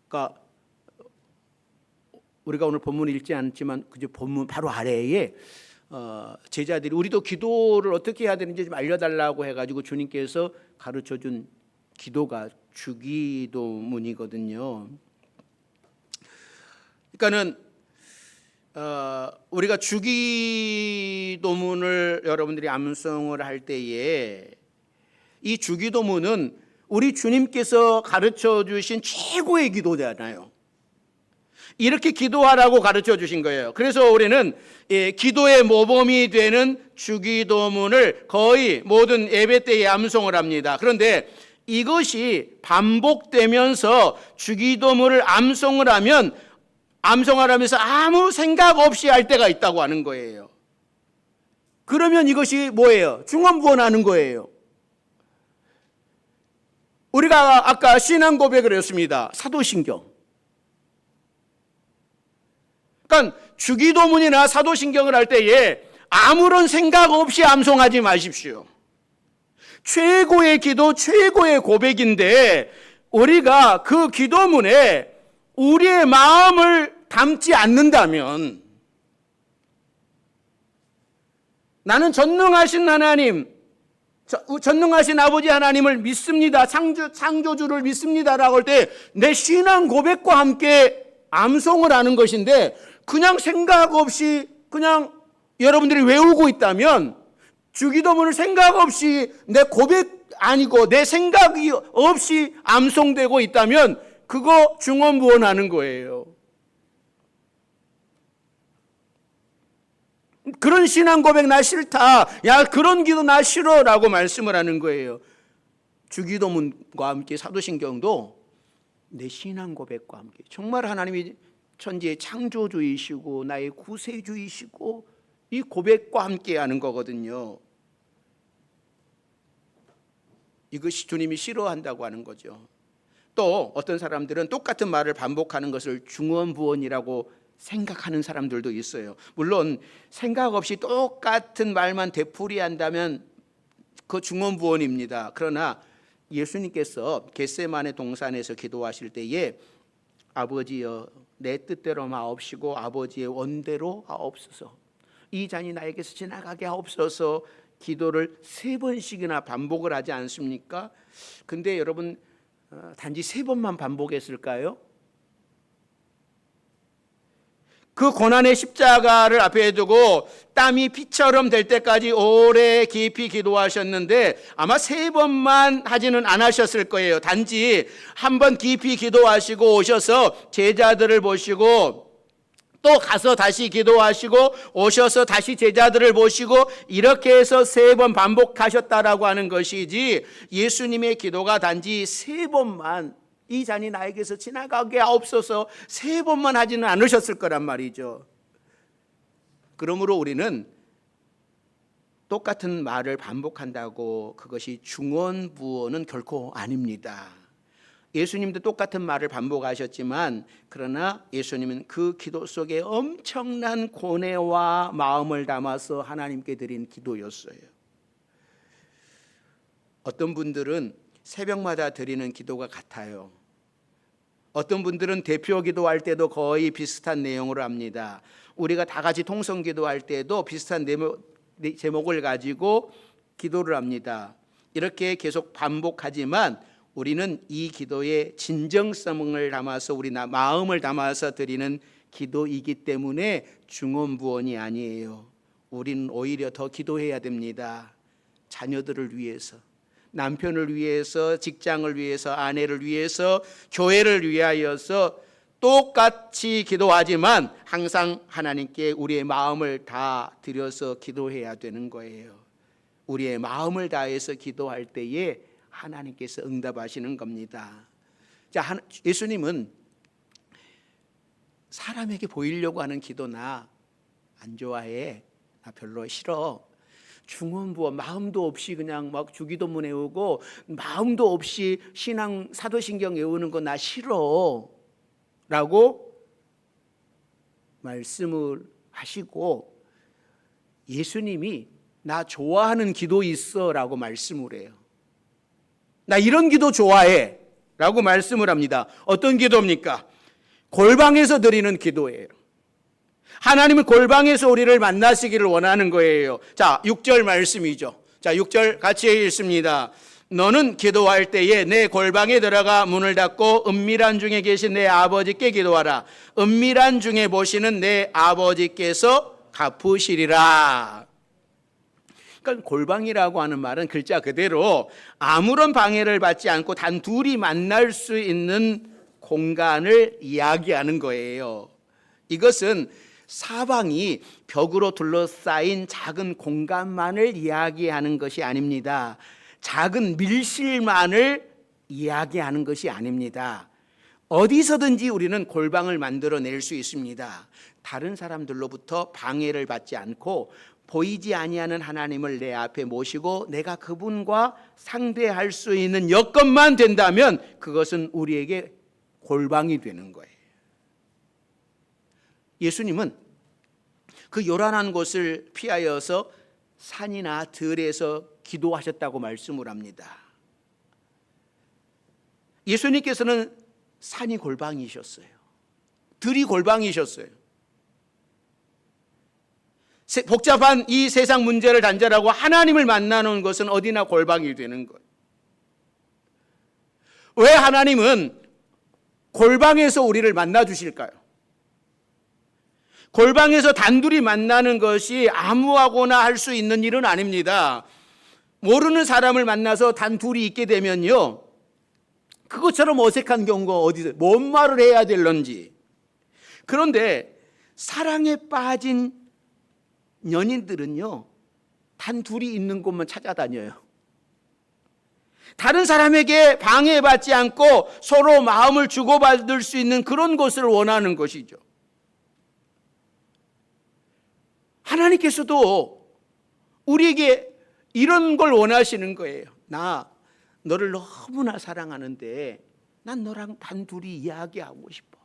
그러니까 우리가 오늘 본문 읽지 않지만 그 본문 바로 아래에 제자들이 우리도 기도를 어떻게 해야 되는지 좀 알려달라고 해가지고 주님께서 가르쳐준 기도가 주기도문이거든요. 그러니까는 우리가 주기도문을 여러분들이 암송을 할 때에 이 주기도문은 우리 주님께서 가르쳐 주신 최고의 기도잖아요. 이렇게 기도하라고 가르쳐 주신 거예요. 그래서 우리는 기도의 모범이 되는 주기도문을 거의 모든 예배 때에 암송을 합니다. 그런데 이것이 반복되면서 주기도문을 암송을 하면서 아무 생각 없이 할 때가 있다고 하는 거예요. 그러면 이것이 뭐예요? 중언부언하는 거예요. 우리가 아까 신앙 고백을 했습니다. 사도신경. 그러니까 주기도문이나 사도신경을 할 때에 아무런 생각 없이 암송하지 마십시오. 최고의 기도, 최고의 고백인데 우리가 그 기도문에 우리의 마음을 담지 않는다면 나는 전능하신 하나님, 전능하신 아버지 하나님을 믿습니다. 창조주를 믿습니다라고 할 때 내 신앙 고백과 함께 암송을 하는 것인데 그냥 생각 없이 그냥 여러분들이 외우고 있다면 주기도문을 생각 없이 내 고백 아니고 내 생각이 없이 암송되고 있다면 그거 중언부언하는 거예요. 그런 신앙 고백 나 싫다. 야, 그런 기도 나 싫어라고 말씀을 하는 거예요. 주기도문과 함께 사도신경도 내 신앙 고백과 함께 정말 하나님이 천지의 창조주이시고 나의 구세주이시고 이 고백과 함께 하는 거거든요. 이것이 주님이 싫어한다고 하는 거죠. 또 어떤 사람들은 똑같은 말을 반복하는 것을 중언부언이라고 생각하는 사람들도 있어요. 물론 생각 없이 똑같은 말만 되풀이한다면 그 중언부언입니다. 그러나 예수님께서 겟세마네 동산에서 기도하실 때에 아버지여 내 뜻대로 마옵시고 아버지의 원대로 하옵소서. 이 잔이 나에게서 지나가게 하옵소서. 기도를 3번씩이나 반복을 하지 않습니까? 근데 여러분 단지 3번만 반복했을까요? 그 고난의 십자가를 앞에 두고 땀이 피처럼 될 때까지 오래 깊이 기도하셨는데 아마 3번만 하지는 않으셨을 거예요. 단지 한 번 깊이 기도하시고 오셔서 제자들을 보시고 또 가서 다시 기도하시고 오셔서 다시 제자들을 보시고 이렇게 해서 3번 반복하셨다라고 하는 것이지 예수님의 기도가 단지 3번만 이 잔이 나에게서 지나가게 하옵소서 3번만 하지는 않으셨을 거란 말이죠. 그러므로 우리는 똑같은 말을 반복한다고 그것이 중언부언은 결코 아닙니다. 예수님도 똑같은 말을 반복하셨지만 그러나 예수님은 그 기도 속에 엄청난 고뇌와 마음을 담아서 하나님께 드린 기도였어요. 어떤 분들은 새벽마다 드리는 기도가 같아요. 어떤 분들은 대표 기도할 때도 거의 비슷한 내용으로 합니다. 우리가 다 같이 통성 기도할 때도 비슷한 제목을 가지고 기도를 합니다. 이렇게 계속 반복하지만 우리는 이 기도의 진정성을 담아서 우리 마음을 담아서 드리는 기도이기 때문에 중언부언이 아니에요. 우리는 오히려 더 기도해야 됩니다. 자녀들을 위해서, 남편을 위해서, 직장을 위해서, 아내를 위해서, 교회를 위하여서 똑같이 기도하지만 항상 하나님께 우리의 마음을 다 드려서 기도해야 되는 거예요. 우리의 마음을 다해서 기도할 때에 하나님께서 응답하시는 겁니다. 자, 예수님은 사람에게 보이려고 하는 기도 나 안 좋아해. 나 별로 싫어. 중언부언 마음도 없이 그냥 막 주기도문 외우고 마음도 없이 신앙 사도신경 외우는 거 나 싫어 라고 말씀을 하시고, 예수님이 나 좋아하는 기도 있어 라고 말씀을 해요. 나 이런 기도 좋아해 라고 말씀을 합니다. 어떤 기도입니까? 골방에서 드리는 기도예요. 하나님은 골방에서 우리를 만나시기를 원하는 거예요. 자, 6절 말씀이죠. 자, 6절 같이 읽습니다. 너는 기도할 때에 내 골방에 들어가 문을 닫고 은밀한 중에 계신 내 아버지께 기도하라. 은밀한 중에 보시는 내 아버지께서 갚으시리라. 그러니까 골방이라고 하는 말은 글자 그대로 아무런 방해를 받지 않고 단 둘이 만날 수 있는 공간을 이야기하는 거예요. 이것은 사방이 벽으로 둘러싸인 작은 공간만을 이야기하는 것이 아닙니다. 작은 밀실만을 이야기하는 것이 아닙니다. 어디서든지 우리는 골방을 만들어낼 수 있습니다. 다른 사람들로부터 방해를 받지 않고 보이지 아니하는 하나님을 내 앞에 모시고 내가 그분과 상대할 수 있는 여건만 된다면 그것은 우리에게 골방이 되는 거예요. 예수님은 그 요란한 곳을 피하여서 산이나 들에서 기도하셨다고 말씀을 합니다. 예수님께서는 산이 골방이셨어요. 들이 골방이셨어요. 복잡한 이 세상 문제를 단절하고 하나님을 만나는 것은 어디나 골방이 되는 거예요. 왜 하나님은 골방에서 우리를 만나 주실까요? 골방에서 단둘이 만나는 것이 아무하고나 할 수 있는 일은 아닙니다. 모르는 사람을 만나서 단둘이 있게 되면요, 그것처럼 어색한 경우가 어디서 뭔 말을 해야 될런지. 그런데 사랑에 빠진 연인들은요, 단둘이 있는 곳만 찾아다녀요. 다른 사람에게 방해받지 않고 서로 마음을 주고받을 수 있는 그런 곳을 원하는 것이죠. 하나님께서도 우리에게 이런 걸 원하시는 거예요. 나 너를 너무나 사랑하는데 난 너랑 단둘이 이야기하고 싶어.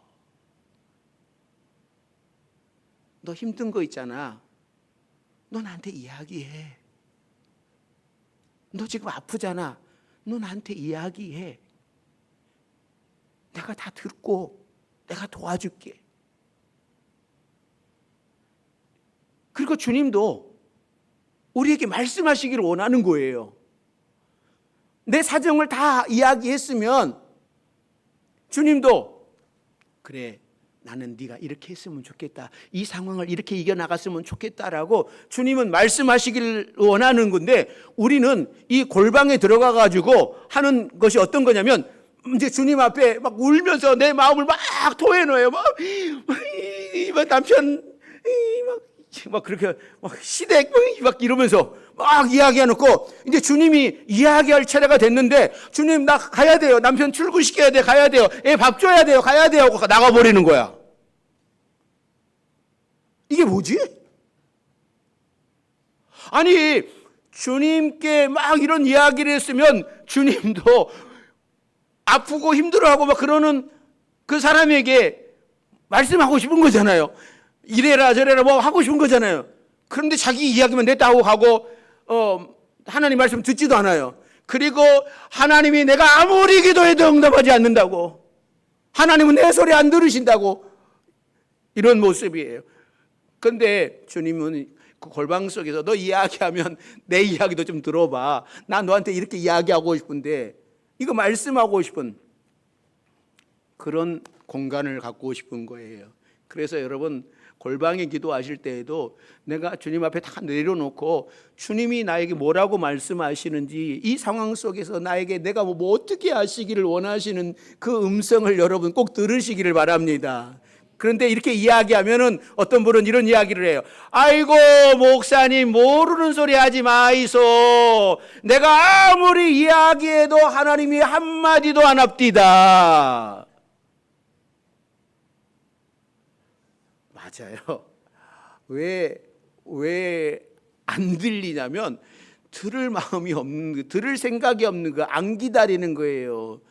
너 힘든 거 있잖아. 너 나한테 이야기해. 너 지금 아프잖아. 너 나한테 이야기해. 내가 다 듣고 내가 도와줄게. 그리고 주님도 우리에게 말씀하시기를 원하는 거예요. 내 사정을 다 이야기했으면 주님도 그래, 나는 네가 이렇게 했으면 좋겠다. 이 상황을 이렇게 이겨나갔으면 좋겠다라고 주님은 말씀하시기를 원하는 건데, 우리는 이 골방에 들어가 가지고 하는 것이 어떤 거냐면 이제 주님 앞에 막 울면서 내 마음을 막 토해놓아요. 막 남편 막 그렇게 막 시댁 막 이러면서 막 이야기해놓고 이제 주님이 이야기할 차례가 됐는데, 주님 나 가야 돼요. 남편 출근시켜야 돼. 가야 돼요. 애 밥 줘야 돼요. 가야 돼요. 하고 나가버리는 거야. 이게 뭐지? 아니, 주님께 막 이런 이야기를 했으면 주님도 아프고 힘들어하고 막 그러는 그 사람에게 말씀하고 싶은 거잖아요. 이래라 저래라 뭐 하고 싶은 거잖아요. 그런데 자기 이야기만 냈다 하고 가고 하나님 말씀 듣지도 않아요. 그리고 하나님이 내가 아무리 기도해도 응답하지 않는다고, 하나님은 내 소리 안 들으신다고, 이런 모습이에요. 그런데 주님은 그 골방 속에서 너 이야기하면 내 이야기도 좀 들어봐. 난 너한테 이렇게 이야기하고 싶은데, 이거 말씀하고 싶은 그런 공간을 갖고 싶은 거예요. 그래서 여러분, 골방에 기도하실 때에도 내가 주님 앞에 다 내려놓고 주님이 나에게 뭐라고 말씀하시는지 이 상황 속에서 나에게 내가 뭐 어떻게 하시기를 원하시는 그 음성을 여러분 꼭 들으시기를 바랍니다. 그런데 이렇게 이야기하면은 어떤 분은 이런 이야기를 해요. 아이고 목사님 모르는 소리 하지 마이소. 내가 아무리 이야기해도 하나님이 한마디도 안 합디다. 맞아요. 왜 안 들리냐면 들을 마음이 없는, 들을 생각이 없는 거, 안 기다리는 거예요.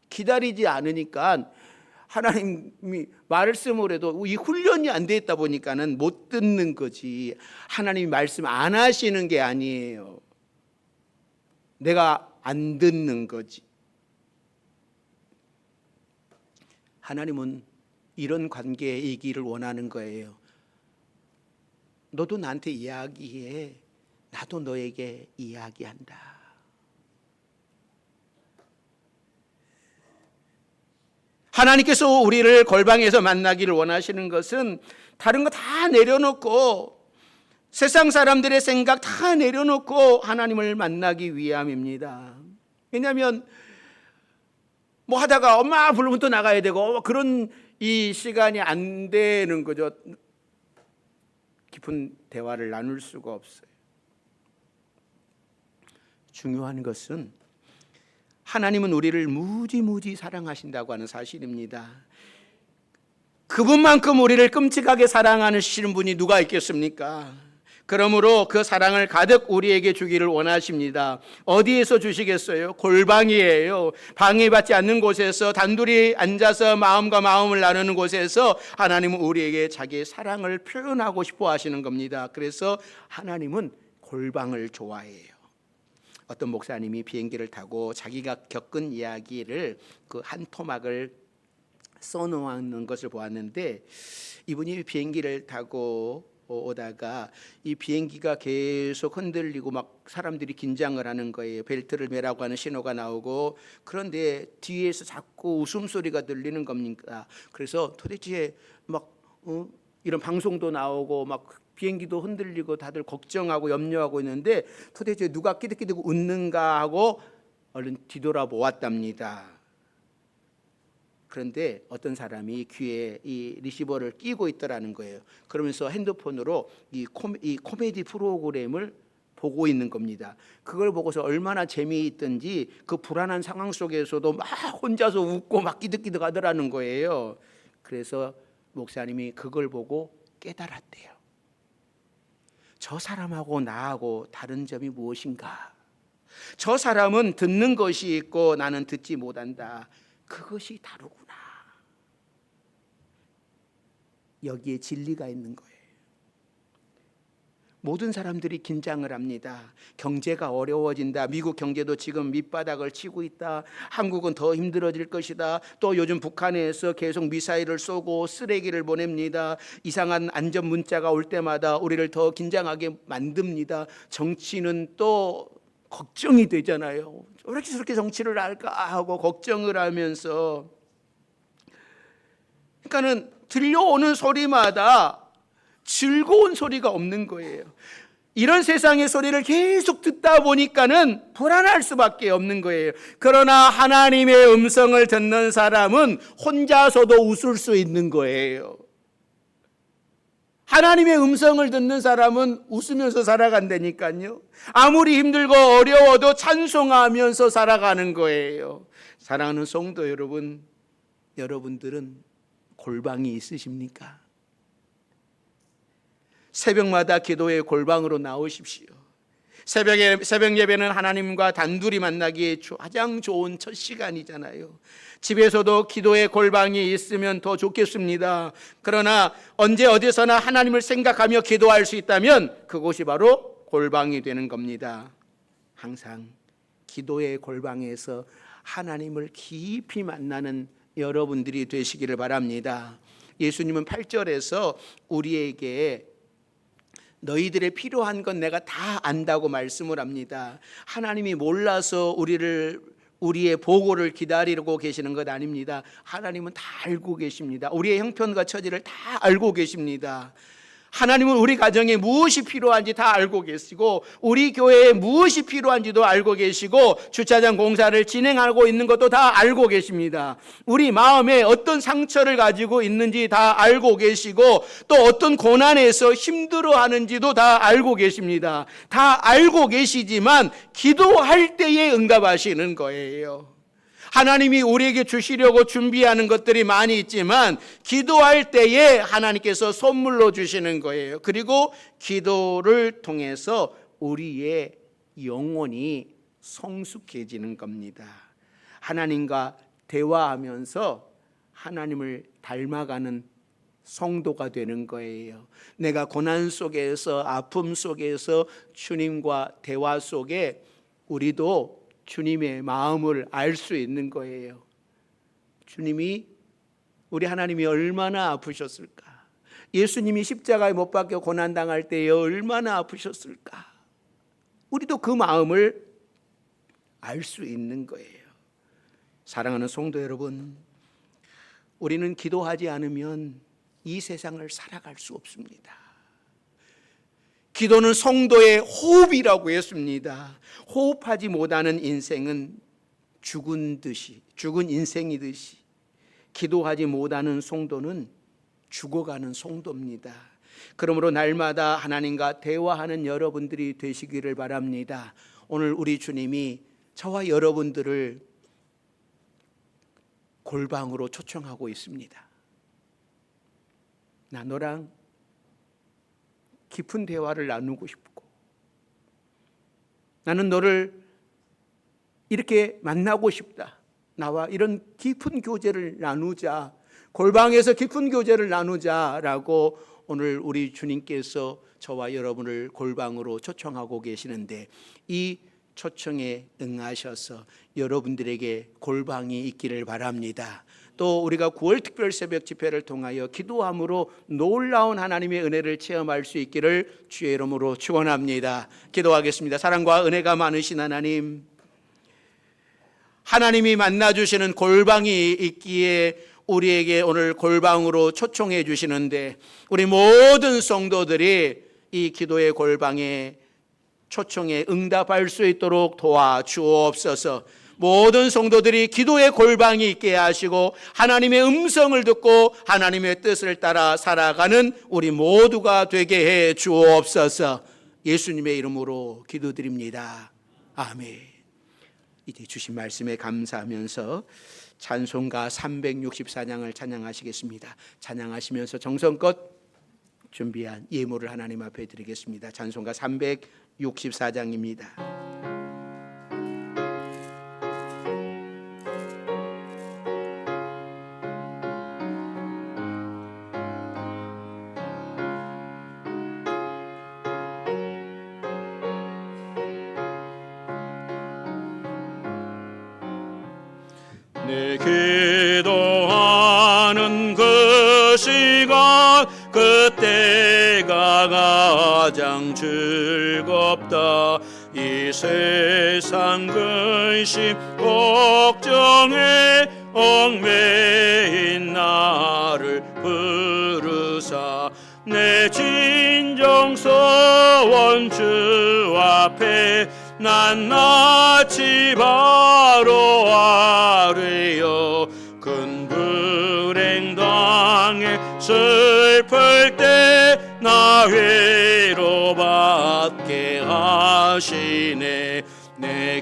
기다리지 않으니까 하나님이 말씀을 해도 이 훈련이 안 돼 있다 보니까는 못 듣는 거지. 하나님이 말씀 안 하시는 게 아니에요. 내가 안 듣는 거지. 하나님은 이런 관계이기를 원하는 거예요. 너도 나한테 이야기해. 나도 너에게 이야기한다. 하나님께서 우리를 골방에서 만나기를 원하시는 것은 다른 거 다 내려놓고 세상 사람들의 생각 다 내려놓고 하나님을 만나기 위함입니다. 왜냐하면 뭐 하다가 엄마 부르면 또 나가야 되고 그런 이 시간이 안 되는 거죠. 깊은 대화를 나눌 수가 없어요. 중요한 것은 하나님은 우리를 무지무지 사랑하신다고 하는 사실입니다. 그분만큼 우리를 끔찍하게 사랑하시는 분이 누가 있겠습니까? 그러므로 그 사랑을 가득 우리에게 주기를 원하십니다. 어디에서 주시겠어요? 골방이에요. 방해받지 않는 곳에서 단둘이 앉아서 마음과 마음을 나누는 곳에서 하나님은 우리에게 자기의 사랑을 표현하고 싶어 하시는 겁니다. 그래서 하나님은 골방을 좋아해요. 어떤 목사님이 비행기를 타고 자기가 겪은 이야기를 그 한 토막을 써놓는 것을 보았는데, 이분이 비행기를 타고 오다가 이 비행기가 계속 흔들리고 막 사람들이 긴장을 하는 거예요. 벨트를 매라고 하는 신호가 나오고, 그런데 뒤에서 자꾸 웃음소리가 들리는 겁니다. 그래서 도대체 막 이런 방송도 나오고 막 비행기도 흔들리고 다들 걱정하고 염려하고 있는데 도대체 누가 끼득끼득 웃는가 하고 얼른 뒤돌아보았답니다. 그런데 어떤 사람이 귀에 이 리시버를 끼고 있더라는 거예요. 그러면서 핸드폰으로 이 코미디 프로그램을 보고 있는 겁니다. 그걸 보고서 얼마나 재미있던지 그 불안한 상황 속에서도 막 혼자서 웃고 막 끼득끼득 하더라는 거예요. 그래서 목사님이 그걸 보고 깨달았대요. 저 사람하고 나하고 다른 점이 무엇인가? 저 사람은 듣는 것이 있고 나는 듣지 못한다. 그것이 다르구나. 여기에 진리가 있는 거예요. 모든 사람들이 긴장을 합니다. 경제가 어려워진다. 미국 경제도 지금 밑바닥을 치고 있다. 한국은 더 힘들어질 것이다. 또 요즘 북한에서 계속 미사일을 쏘고 쓰레기를 보냅니다. 이상한 안전 문자가 올 때마다 우리를 더 긴장하게 만듭니다. 정치는 또 걱정이 되잖아요. 왜 이렇게 저렇게 정치를 할까 하고 걱정을 하면서, 그러니까는 들려오는 소리마다 즐거운 소리가 없는 거예요. 이런 세상의 소리를 계속 듣다 보니까는 불안할 수밖에 없는 거예요. 그러나 하나님의 음성을 듣는 사람은 혼자서도 웃을 수 있는 거예요. 하나님의 음성을 듣는 사람은 웃으면서 살아간다니까요. 아무리 힘들고 어려워도 찬송하면서 살아가는 거예요. 사랑하는 성도 여러분, 여러분들은 골방이 있으십니까? 새벽마다 기도의 골방으로 나오십시오. 새벽 예배는 하나님과 단둘이 만나기에 가장 좋은 첫 시간이잖아요. 집에서도 기도의 골방이 있으면 더 좋겠습니다. 그러나 언제 어디서나 하나님을 생각하며 기도할 수 있다면 그곳이 바로 골방이 되는 겁니다. 항상 기도의 골방에서 하나님을 깊이 만나는 여러분들이 되시기를 바랍니다. 예수님은 8절에서 우리에게 너희들의 필요한 건 내가 다 안다고 말씀을 합니다. 하나님이 몰라서 우리를 우리의 보고를 기다리고 계시는 것 아닙니다. 하나님은 다 알고 계십니다. 우리의 형편과 처지를 다 알고 계십니다. 하나님은 우리 가정에 무엇이 필요한지 다 알고 계시고, 우리 교회에 무엇이 필요한지도 알고 계시고, 주차장 공사를 진행하고 있는 것도 다 알고 계십니다. 우리 마음에 어떤 상처를 가지고 있는지 다 알고 계시고, 또 어떤 고난에서 힘들어하는지도 다 알고 계십니다. 다 알고 계시지만 기도할 때에 응답하시는 거예요. 하나님이 우리에게 주시려고 준비하는 것들이 많이 있지만 기도할 때에 하나님께서 선물로 주시는 거예요. 그리고 기도를 통해서 우리의 영혼이 성숙해지는 겁니다. 하나님과 대화하면서 하나님을 닮아가는 성도가 되는 거예요. 내가 고난 속에서, 아픔 속에서, 주님과 대화 속에 우리도 주님의 마음을 알 수 있는 거예요. 주님이, 우리 하나님이 얼마나 아프셨을까? 예수님이 십자가에 못 박혀 고난당할 때에 얼마나 아프셨을까? 우리도 그 마음을 알 수 있는 거예요. 사랑하는 성도 여러분, 우리는 기도하지 않으면 이 세상을 살아갈 수 없습니다. 기도는 성도의 호흡이라고 했습니다. 호흡하지 못하는 인생은 죽은 인생이듯이 기도하지 못하는 성도는 죽어가는 성도입니다. 그러므로 날마다 하나님과 대화하는 여러분들이 되시기를 바랍니다. 오늘 우리 주님이 저와 여러분들을 골방으로 초청하고 있습니다. 나 너랑 깊은 대화를 나누고 싶고, 나는 너를 이렇게 만나고 싶다. 나와 이런 깊은 교제를 나누자, 골방에서 깊은 교제를 나누자라고 오늘 우리 주님께서 저와 여러분을 골방으로 초청하고 계시는데, 이 초청에 응하셔서 여러분들에게 골방이 있기를 바랍니다. 또 우리가 9월 특별 새벽 집회를 통하여 기도함으로 놀라운 하나님의 은혜를 체험할 수 있기를 주의 이름으로 축원합니다. 기도하겠습니다. 사랑과 은혜가 많으신 하나님, 하나님이 만나주시는 골방이 있기에 우리에게 오늘 골방으로 초청해 주시는데, 우리 모든 성도들이 이 기도의 골방에 초청에 응답할 수 있도록 도와주옵소서. 모든 성도들이 기도의 골방이 있게 하시고 하나님의 음성을 듣고 하나님의 뜻을 따라 살아가는 우리 모두가 되게 해 주옵소서. 예수님의 이름으로 기도드립니다. 아멘. 이제 주신 말씀에 감사하면서 찬송가 364장을 찬양하시겠습니다. 찬양하시면서 정성껏 준비한 예물을 하나님 앞에 드리겠습니다. 찬송가 364장입니다. 내 기도하는 그 시간, 그때가 가장 즐겁다. 이 세상 근심 걱정에 얽매인 나를 부르사, 내 진정서원 주 앞에 낱낱이 바로 아뢰어, 큰 불행 당해 슬플 때 나 위로받게 하시네. 내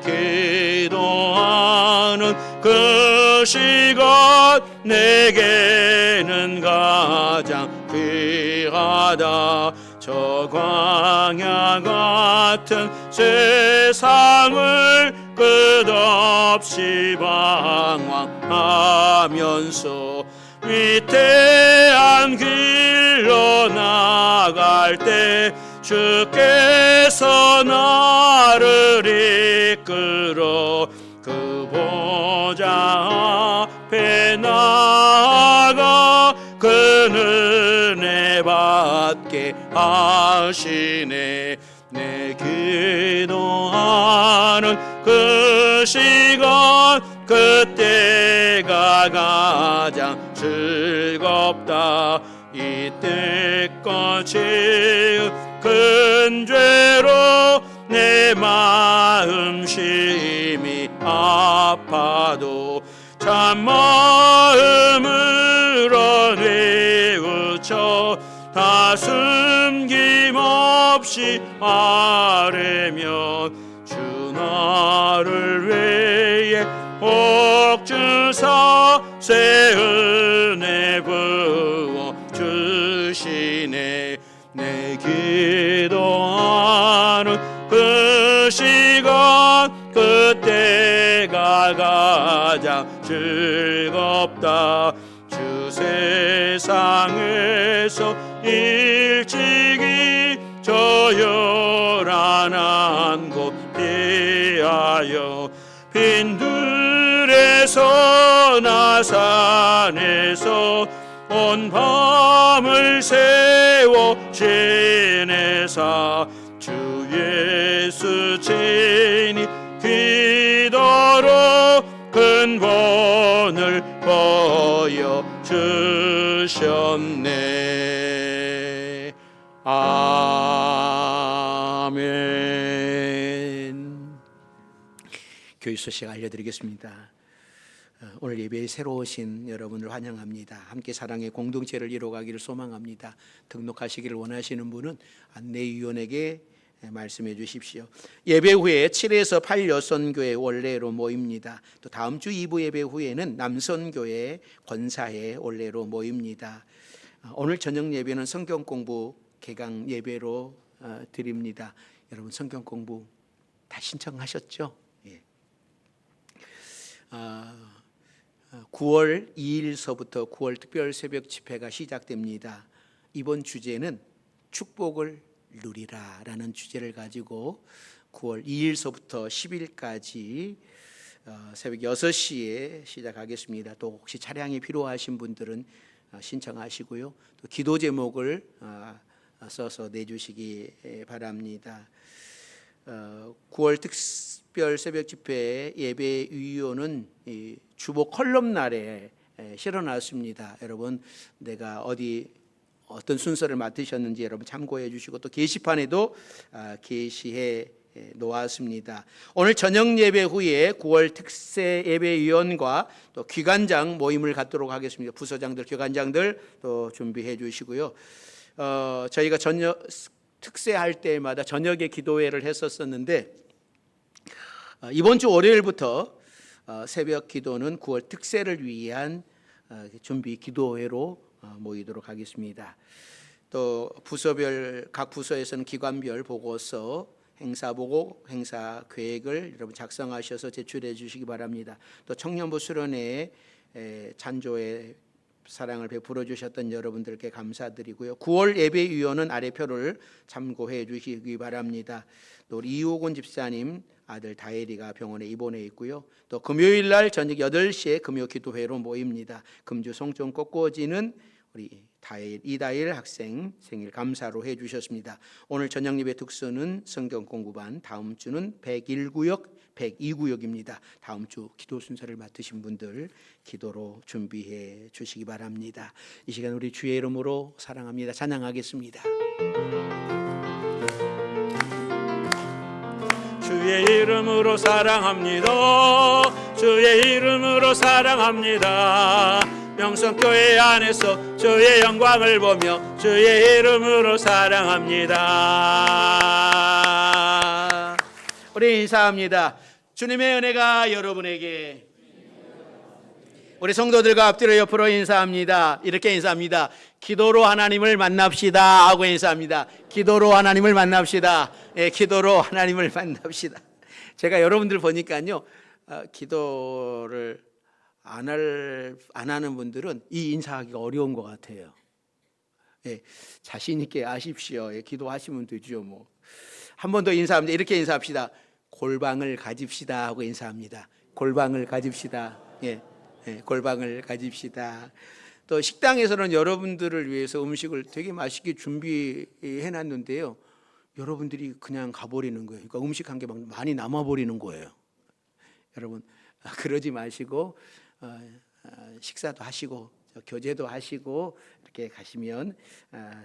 기도하는 그 시간 내게는 가장 귀하다. 저 광야 같은 세상을 끝없이 방황하면서 위태한 길로 나갈 때 주께서 나를 이끌어 그 보좌 앞에 나아가 그 은혜 받게 하시네. 내 기도하는 그 그 시간 그때가 가장 즐겁다. 이때까지 큰 죄로 내 마음 심히 아파도 참마음으로 뉘우쳐 다 숨김없이 아뢰면 주 나를 위해 복 주사 새 은혜 부어 주시네. 내 기도하는 그 시간 그때가 가장 즐겁다. 주 세상에서 일찍이 저 요란한 곳 피하여 빈들에서 나산에서 온 밤을 세워 지내사 주 예수 친히 기도로 근본을 보여 주셨네. 아멘. 교회 소식 알려드리겠습니다. 오늘 예배에 새로 오신 여러분을 환영합니다. 함께 사랑의 공동체를 이뤄가기를 소망합니다. 등록하시기를 원하시는 분은 안내위원에게 말씀해 주십시오. 예배 후에 7에서 8 여선교회 원래로 모입니다. 또 다음 주 2부 예배 후에는 남선교회 권사회 원래로 모입니다. 오늘 저녁 예배는 성경 공부 개강 예배로 드립니다. 여러분 성경 공부 다 신청하셨죠? 예. 9월 2일서부터 9월 특별 새벽 집회가 시작됩니다. 이번 주제는 축복을 누리라라는 주제를 가지고 9월 2일서부터 10일까지 새벽 6시에 시작하겠습니다. 또 혹시 차량이 필요하신 분들은 신청하시고요. 또 기도 제목을 써서 내주시기 바랍니다. 9월 특별 새벽 집회 예배 위원은 주보 컬럼날에 실어놨습니다. 여러분 내가 어떤 순서를 맡으셨는지 여러분 참고해 주시고 또 게시판에도 게시해 놓았습니다. 오늘 저녁 예배 후에 9월 특세 예배위원과 또 기관장 모임을 갖도록 하겠습니다. 부서장들, 기관장들 또 준비해 주시고요. 저희가 특세할 때마다 저녁에 기도회를 했었는데 이번 주 월요일부터 새벽 기도는 9월 특세를 위한 준비 기도회로 모이도록 하겠습니다. 또 부서별 각 부서에서는 기관별 보고서, 행사 보고, 행사 계획을 여러분 작성하셔서 제출해 주시기 바랍니다. 또 청년부 수련회에 찬조의 사랑을 베풀어 주셨던 여러분들께 감사드리고요. 9월 예배위원은 아래 표를 참고해 주시기 바랍니다. 또 우리 이호곤 집사님 아들 다혜리가 병원에 입원해 있고요. 또 금요일 날 저녁 8시에 금요 기도회로 모입니다. 금주 송정 꽃꽂이는 우리 이다일 학생 생일 감사로 해 주셨습니다. 오늘 저녁 예배 특수는 성경 공부반, 다음 주는 101구역, 102구역입니다. 다음 주 기도 순서를 맡으신 분들 기도로 준비해 주시기 바랍니다. 이 시간 우리 주의 이름으로 사랑합니다. 찬양하겠습니다. 주의 이름으로 사랑합니다. 주의 이름으로 사랑합니다. 명성교회 안에서 주의 영광을 보며 주의 이름으로 사랑합니다. 우리 인사합니다. 주님의 은혜가 여러분에게. 우리 성도들과 앞뒤로 옆으로 인사합니다. 이렇게 인사합니다. 기도로 하나님을 만납시다 하고 인사합니다. 기도로 하나님을 만납시다. 예, 기도로 하나님을 만납시다. 제가 여러분들 보니까요, 기도를 안 하는 분들은 이 인사하기가 어려운 것 같아요. 예, 자신 있게 하십시오. 예, 기도하시면 되죠. 뭐 한 번 더 인사합니다. 이렇게 인사합시다. 골방을 가집시다 하고 인사합니다. 골방을 가집시다. 예, 골방을 가집시다. 또 식당에서는 여러분들을 위해서 음식을 되게 맛있게 준비해 놨는데요, 여러분들이 그냥 가버리는 거예요. 그러니까 음식 한 개 막 많이 남아버리는 거예요. 여러분 그러지 마시고 식사도 하시고 교제도 하시고 이렇게 가시면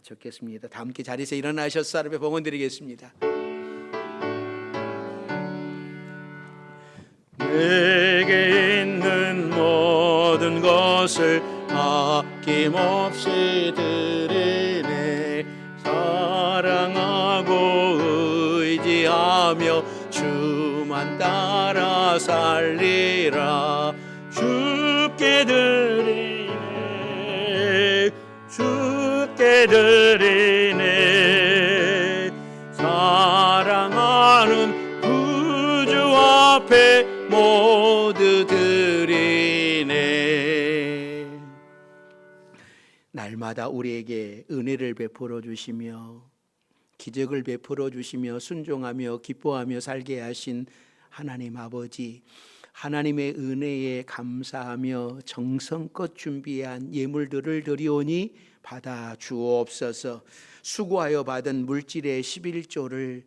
좋겠습니다. 다 함께 자리에서 일어나셔서 하나님의 봉헌 드리겠습니다. 내게 있는 모든 것을 아낌없이 드리네. 사랑하고 의지하며 주만 따라 살리라. 주께 드리네, 주께 드리네. 사랑하는 구주 앞에 모두 드리네. 날마다 우리에게 은혜를 베풀어 주시며 기적을 베풀어 주시며 순종하며 기뻐하며 살게 하신 하나님 아버지, 하나님의 은혜에 감사하며 정성껏 준비한 예물들을 드리오니 받아 주옵소서. 수고하여 받은 물질의 11조를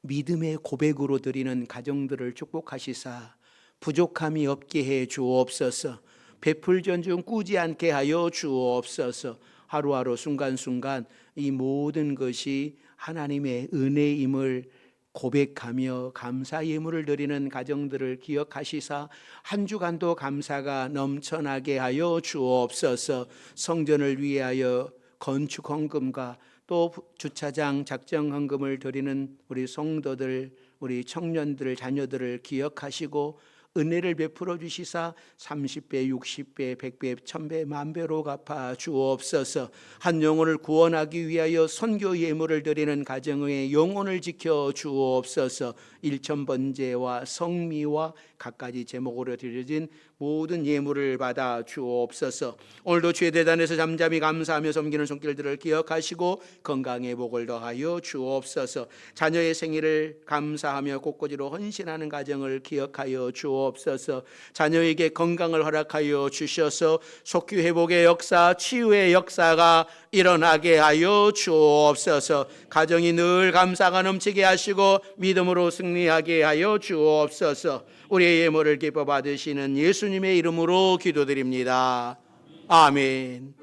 믿음의 고백으로 드리는 가정들을 축복하시사 부족함이 없게 해 주옵소서. 베풀 전중 꾸지 않게 하여 주옵소서. 하루하루 순간순간 이 모든 것이 하나님의 은혜임을 고백하며 감사 예물을 드리는 가정들을 기억하시사 한 주간도 감사가 넘쳐나게 하여 주옵소서. 성전을 위하여 건축 헌금과 또 주차장 작정 헌금을 드리는 우리 성도들, 우리 청년들, 자녀들을 기억하시고 은혜를 베풀어 주시사 30배, 60배, 100배, 1000배, 만배로 갚아 주옵소서. 한 영혼을 구원하기 위하여 선교 예물을 드리는 가정의 영혼을 지켜 주옵소서. 일천번제와 성미와 갖가지 제목으로 드려진 모든 예물을 받아 주옵소서. 오늘도 주의 대단에서 잠잠히 감사하며 섬기는 손길들을 기억하시고 건강의 복을 더하여 주옵소서. 자녀의 생일을 감사하며 꽃꽂이로 헌신하는 가정을 기억하여 주옵소서. 자녀에게 건강을 허락하여 주셔서 속규 회복의 역사, 치유의 역사가 일어나게 하여 주옵소서. 가정이 늘 감사가 넘치게 하시고 믿음으로 승리하게 하여 주옵소서. 우리의 예물을 기뻐 받으시는 예수님의 이름으로 기도드립니다. 아멘.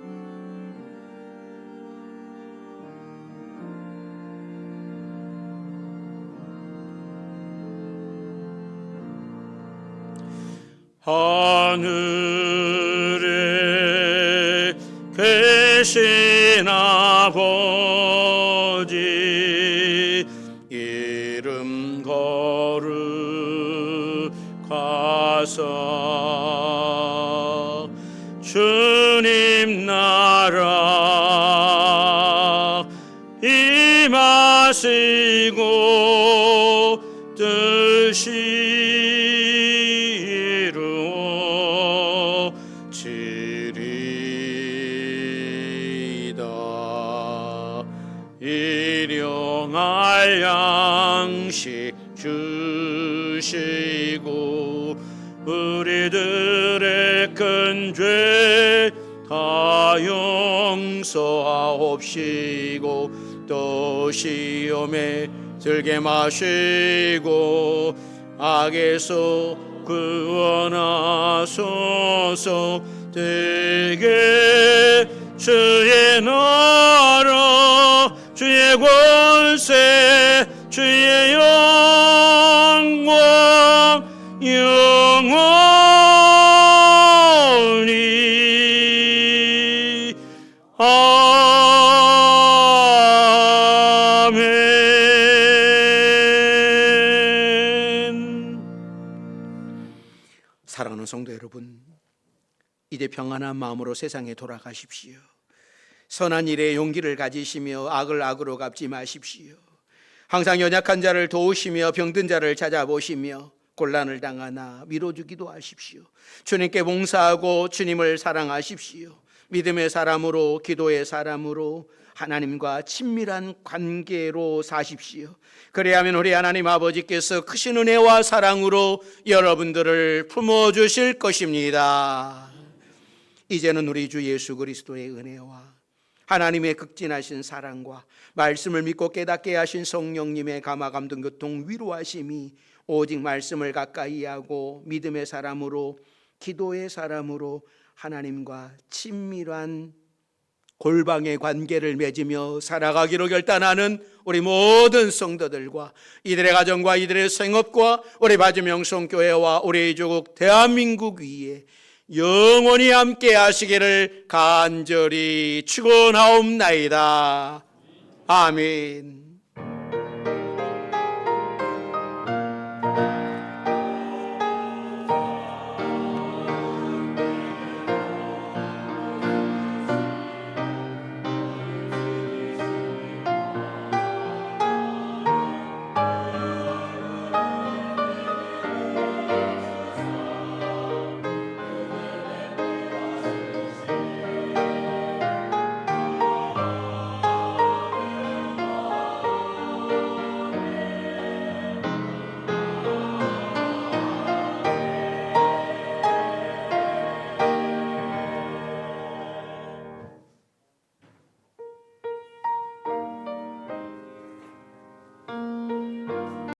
하늘에 계신 아버지 이름 거룩하사 주님 나라 임하시고 뜻이 일용할 양식 주시고 우리들의 큰 죄 다 용서하옵시고 또 시험에 들게 마시고 악에서 구원하소서. 되게 주의 나라 주의 권세 주의 영광 영원히 아멘. 사랑하는 성도 여러분, 이제 평안한 마음으로 세상에 돌아가십시오. 선한 일에 용기를 가지시며 악을 악으로 갚지 마십시오. 항상 연약한 자를 도우시며 병든 자를 찾아보시며 곤란을 당하나 밀어주기도 하십시오. 주님께 봉사하고 주님을 사랑하십시오. 믿음의 사람으로, 기도의 사람으로 하나님과 친밀한 관계로 사십시오. 그래야만 우리 하나님 아버지께서 크신 은혜와 사랑으로 여러분들을 품어주실 것입니다. 이제는 우리 주 예수 그리스도의 은혜와 하나님의 극진하신 사랑과 말씀을 믿고 깨닫게 하신 성령님의 감화 감동 교통 위로하심이 오직 말씀을 가까이 하고 믿음의 사람으로, 기도의 사람으로 하나님과 친밀한 골방의 관계를 맺으며 살아가기로 결단하는 우리 모든 성도들과 이들의 가정과 이들의 생업과 우리 바주명성교회와 우리 조국 대한민국 위에 영원히 함께 하시기를 간절히 축원하옵나이다. 아멘.